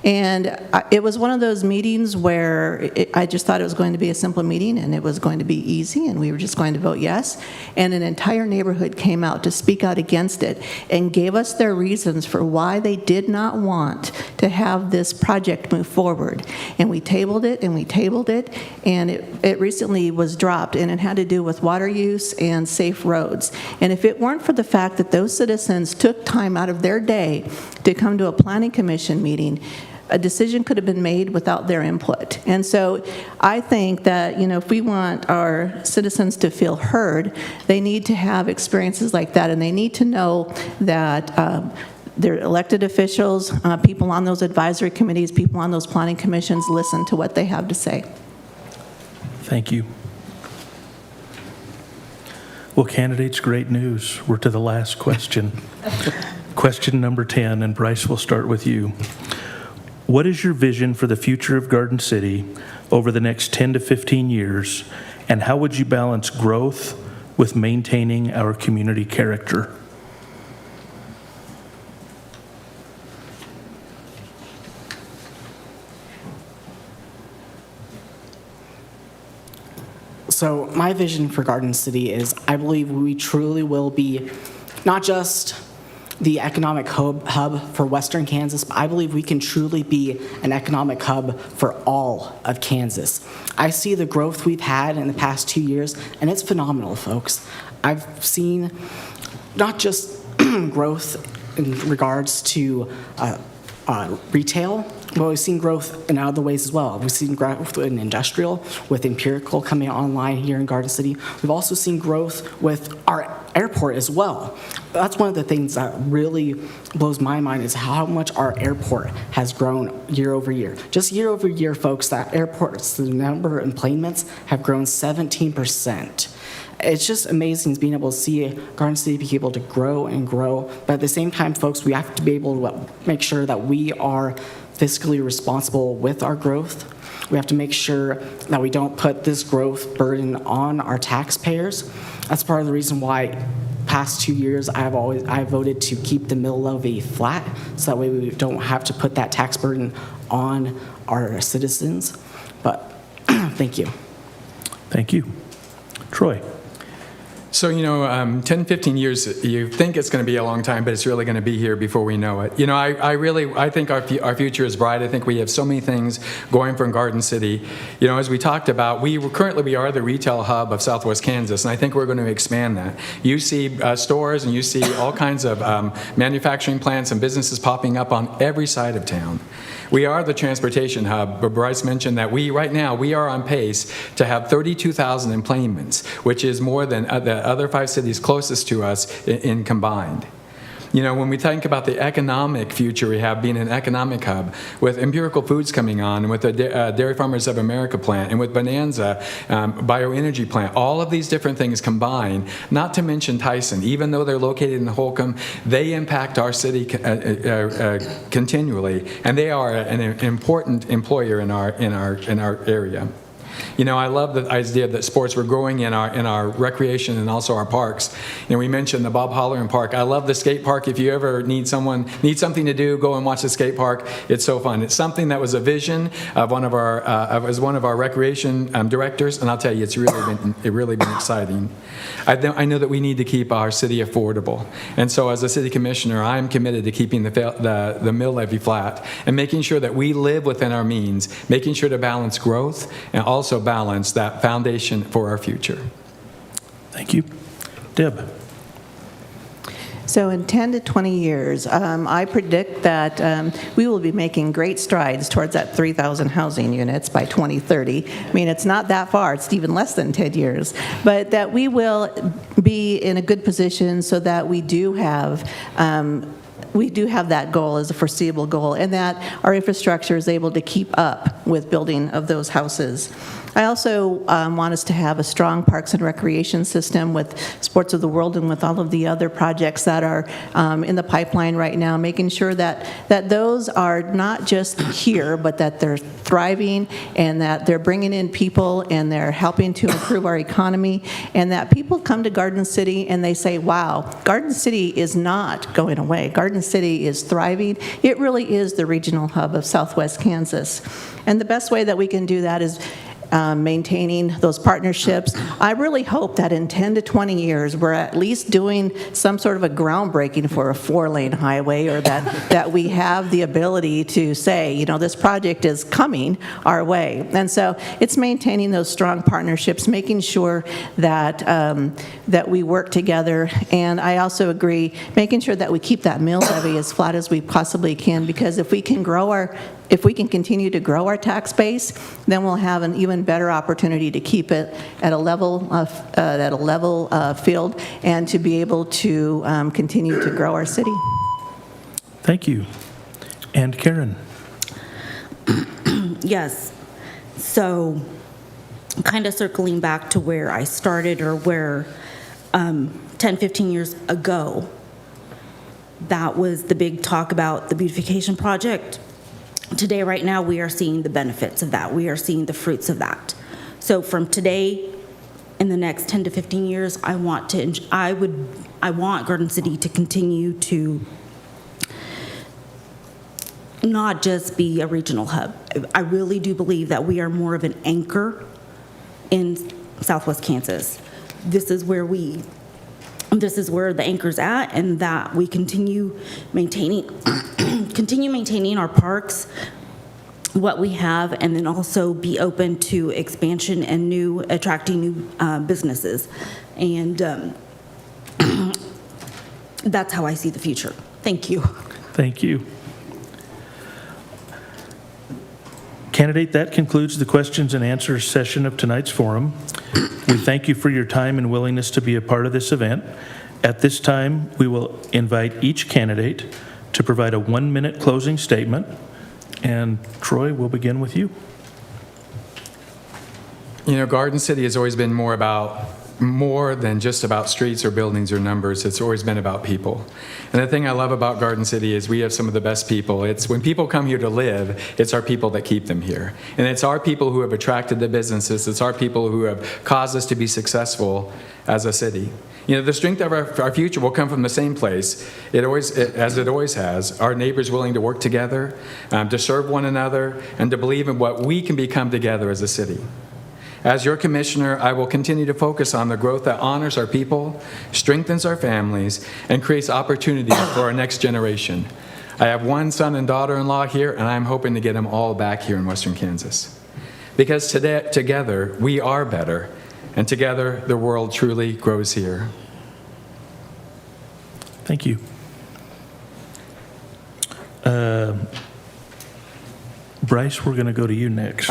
And it was one of those meetings where I just thought it was going to be a simple meeting and it was going to be easy and we were just going to vote yes. And an entire neighborhood came out to speak out against it and gave us their reasons for why they did not want to have this project move forward. And we tabled it and we tabled it, and it recently was dropped, and it had to do with water use and safe roads. And if it weren't for the fact that those citizens took time out of their day to come to a planning commission meeting, a decision could have been made without their input. And so I think that, you know, if we want our citizens to feel heard, they need to have experiences like that, and they need to know that their elected officials, people on those advisory committees, people on those planning commissions listen to what they have to say. Thank you. Well, candidates, great news. We're to the last question. Question number 10, and Bryce, will start with you. What is your vision for the future of Garden City over the next 10 to 15 years, and how would you balance growth with maintaining our community character? So my vision for Garden City is, I believe we truly will be not just the economic hub for Western Kansas, but I believe we can truly be an economic hub for all of Kansas. I see the growth we've had in the past 2 years, and it's phenomenal, folks. I've seen not just growth in regards to retail, but we've seen growth in other ways as well. We've seen growth in industrial, with Empirical coming online here in Garden City. We've also seen growth with our airport as well. That's one of the things that really blows my mind, is how much our airport has grown year over year. Just year over year, folks, that airports, the number of enplanements have grown 17%. It's just amazing being able to see Garden City be able to grow and grow. But at the same time, folks, we have to be able to make sure that we are fiscally responsible with our growth. We have to make sure that we don't put this growth burden on our taxpayers. That's part of the reason why past 2 years I voted to keep the mill levy flat, so that way we don't have to put that tax burden on our citizens. But thank you. Thank you. Troy. So, 10, 15 years, you think it's going to be a long time, but it's really going to be here before we know it. I think our future is bright. I think we have so many things going from Garden City. As we talked about, we are the retail hub of Southwest Kansas, and I think we're going to expand that. You see stores and you see all kinds of manufacturing plants and businesses popping up on every side of town. We are the transportation hub, but Bryce mentioned that right now we are on pace to have 32,000 employments, which is more than the other 5 cities closest to us in combined. You know, when we think about the economic future we have being an economic hub, with Empirical Foods coming on, and with the Dairy Farmers of America plant, and with Bonanza bioenergy plant, all of these different things combined, not to mention Tyson, even though they're located in Holcomb, they impact our city continually, and they are an important employer in our area. You know, I love the idea that sports were growing in our recreation and also our parks. And we mentioned the Bob Holleran Park. I love the skate park. If you ever need something to do, go and watch the skate park. It's so fun. It's something that was a vision of one of our recreation directors, and I'll tell you, it's really been exciting. I know that we need to keep our city affordable, and so as a city commissioner, I'm committed to keeping the mill levy flat and making sure that we live within our means, making sure to balance growth and also balance that foundation for our future. Thank you. Deb? So in 10 to 20 years, I predict that we will be making great strides towards that 3,000 housing units by 2030. I mean, it's not that far. It's even less than 10 years. But that we will be in a good position so that we do have that goal as a foreseeable goal, and that our infrastructure is able to keep up with building of those houses. I also want us to have a strong parks and recreation system with Sports of the World and with all of the other projects that are in the pipeline right now, making sure that those are not just here, but that they're thriving and that they're bringing in people and they're helping to improve our economy, and that people come to Garden City and they say, wow, Garden City is not going away. Garden City is thriving. It really is the regional hub of Southwest Kansas. And the best way that we can do that is maintaining those partnerships. I really hope that in 10 to 20 years, we're at least doing some sort of a groundbreaking for a 4-lane highway, or that we have the ability to say, you know, this project is coming our way. And so it's maintaining those strong partnerships, making sure that that we work together. And I also agree, making sure that we keep that mill levy as flat as we possibly can, because if we can continue to grow our tax base, then we'll have an even better opportunity to keep it at a level field and to be able to continue to grow our city. Thank you. And Karen? Yes. So kind of circling back to where I started, or where 10, 15 years ago, that was the big talk about the beautification project. Today, right now, we are seeing the benefits of that. We are seeing the fruits of that. So from today, in the next 10 to 15 years, I want Garden City to continue to not just be a regional hub. I really do believe that we are more of an anchor in Southwest Kansas. This is where the anchor's at, and that we continue maintaining our parks, what we have, and then also be open to expansion and attracting new businesses. And that's how I see the future. Thank you. Thank you. Candidate, that concludes the questions and answers session of tonight's forum. We thank you for your time and willingness to be a part of this event. At this time, we will invite each candidate to provide a 1-minute closing statement. And Troy, we'll begin with you. You know, Garden City has always been more than just about streets or buildings or numbers. It's always been about people. And the thing I love about Garden City is we have some of the best people. It's when people come here to live, it's our people that keep them here. And it's our people who have attracted the businesses. It's our people who have caused us to be successful as a city. You know, the strength of our future will come from the same place, as it always has, our neighbors willing to work together, to serve one another, and to believe in what we can become together as a city. As your commissioner, I will continue to focus on the growth that honors our people, strengthens our families, and creates opportunities for our next generation. I have one son and daughter-in-law here, and I'm hoping to get them all back here in Western Kansas. Because together, we are better, and together, the world truly grows here. Thank you. Bryce, we're going to go to you next.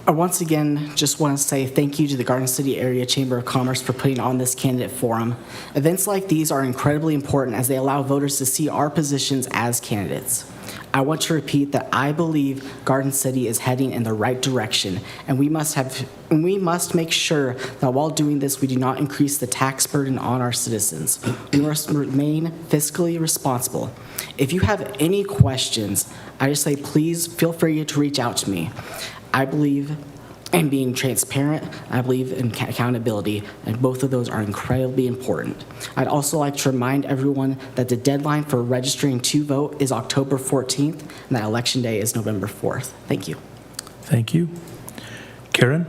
I once again just want to say thank you to the Garden City Area Chamber of Commerce for putting on this candidate forum. Events like these are incredibly important as they allow voters to see our positions as candidates. I want to repeat that I believe Garden City is heading in the right direction, and we must make sure that while doing this, we do not increase the tax burden on our citizens. We must remain fiscally responsible. If you have any questions, I just say please feel free to reach out to me. I believe in being transparent. I believe in accountability, and both of those are incredibly important. I'd also like to remind everyone that the deadline for registering to vote is October 14th, and that Election Day is November 4th. Thank you. Thank you. Karen?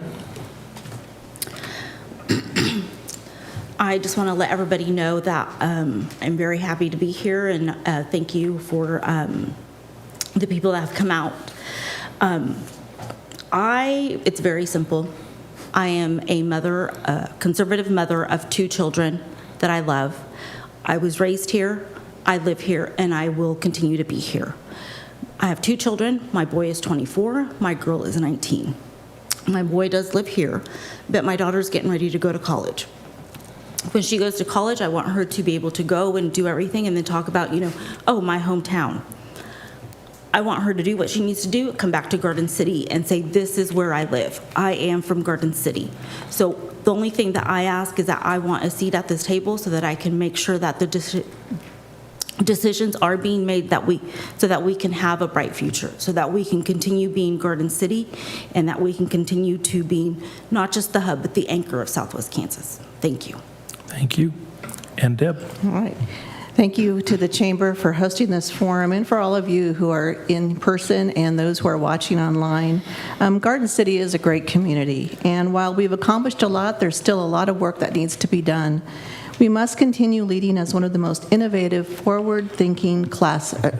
I just want to let everybody know that I'm very happy to be here, and thank you for the people that have come out. It's very simple. I am a mother, a conservative mother of 2 children that I love. I was raised here, I live here, and I will continue to be here. I have 2 children. My boy is 24, my girl is 19. My boy does live here, but my daughter's getting ready to go to college. When she goes to college, I want her to be able to go and do everything and then talk about, oh, my hometown. I want her to do what she needs to do, come back to Garden City and say, this is where I live. I am from Garden City. So the only thing that I ask is that I want a seat at this table so that I can make sure that the decisions are being made so that we can have a bright future, so that we can continue being Garden City, and that we can continue to be not just the hub, but the anchor of Southwest Kansas. Thank you. Thank you. And Deb? All right. Thank you to the Chamber for hosting this forum, and for all of you who are in person and those who are watching online. Garden City is a great community, and while we've accomplished a lot, there's still a lot of work that needs to be done. We must continue leading as one of the most innovative, forward-thinking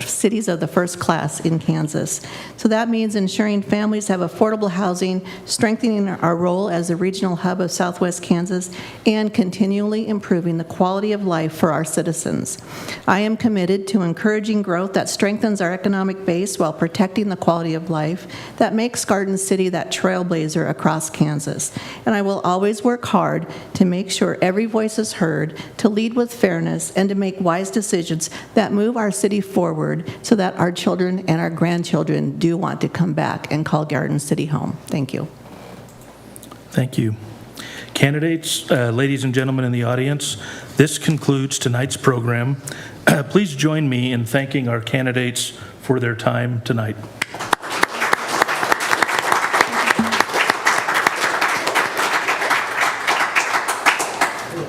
cities of the first class in Kansas. So that means ensuring families have affordable housing, strengthening our role as a regional hub of Southwest Kansas, and continually improving the quality of life for our citizens. I am committed to encouraging growth that strengthens our economic base while protecting the quality of life that makes Garden City that trailblazer across Kansas. And I will always work hard to make sure every voice is heard, to lead with fairness, and to make wise decisions that move our city forward so that our children and our grandchildren do want to come back and call Garden City home. Thank you. Thank you. Candidates, ladies and gentlemen in the audience, this concludes tonight's program. Please join me in thanking our candidates for their time tonight.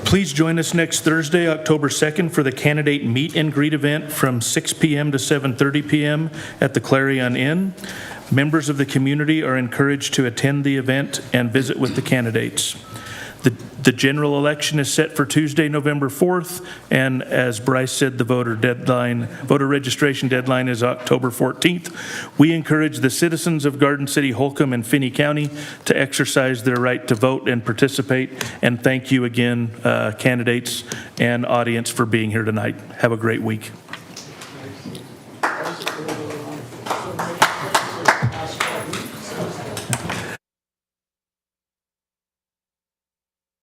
Please join us next Thursday, October 2nd, for the candidate meet and greet event from 6 p.m. to 7:30 p.m. at the Clarion Inn. Members of the community are encouraged to attend the event and visit with the candidates. The general election is set for Tuesday, November 4th, and as Bryce said, the voter registration deadline is October 14th. We encourage the citizens of Garden City, Holcomb, and Finney County to exercise their right to vote and participate, and thank you again, candidates and audience, for being here tonight. Have a great week.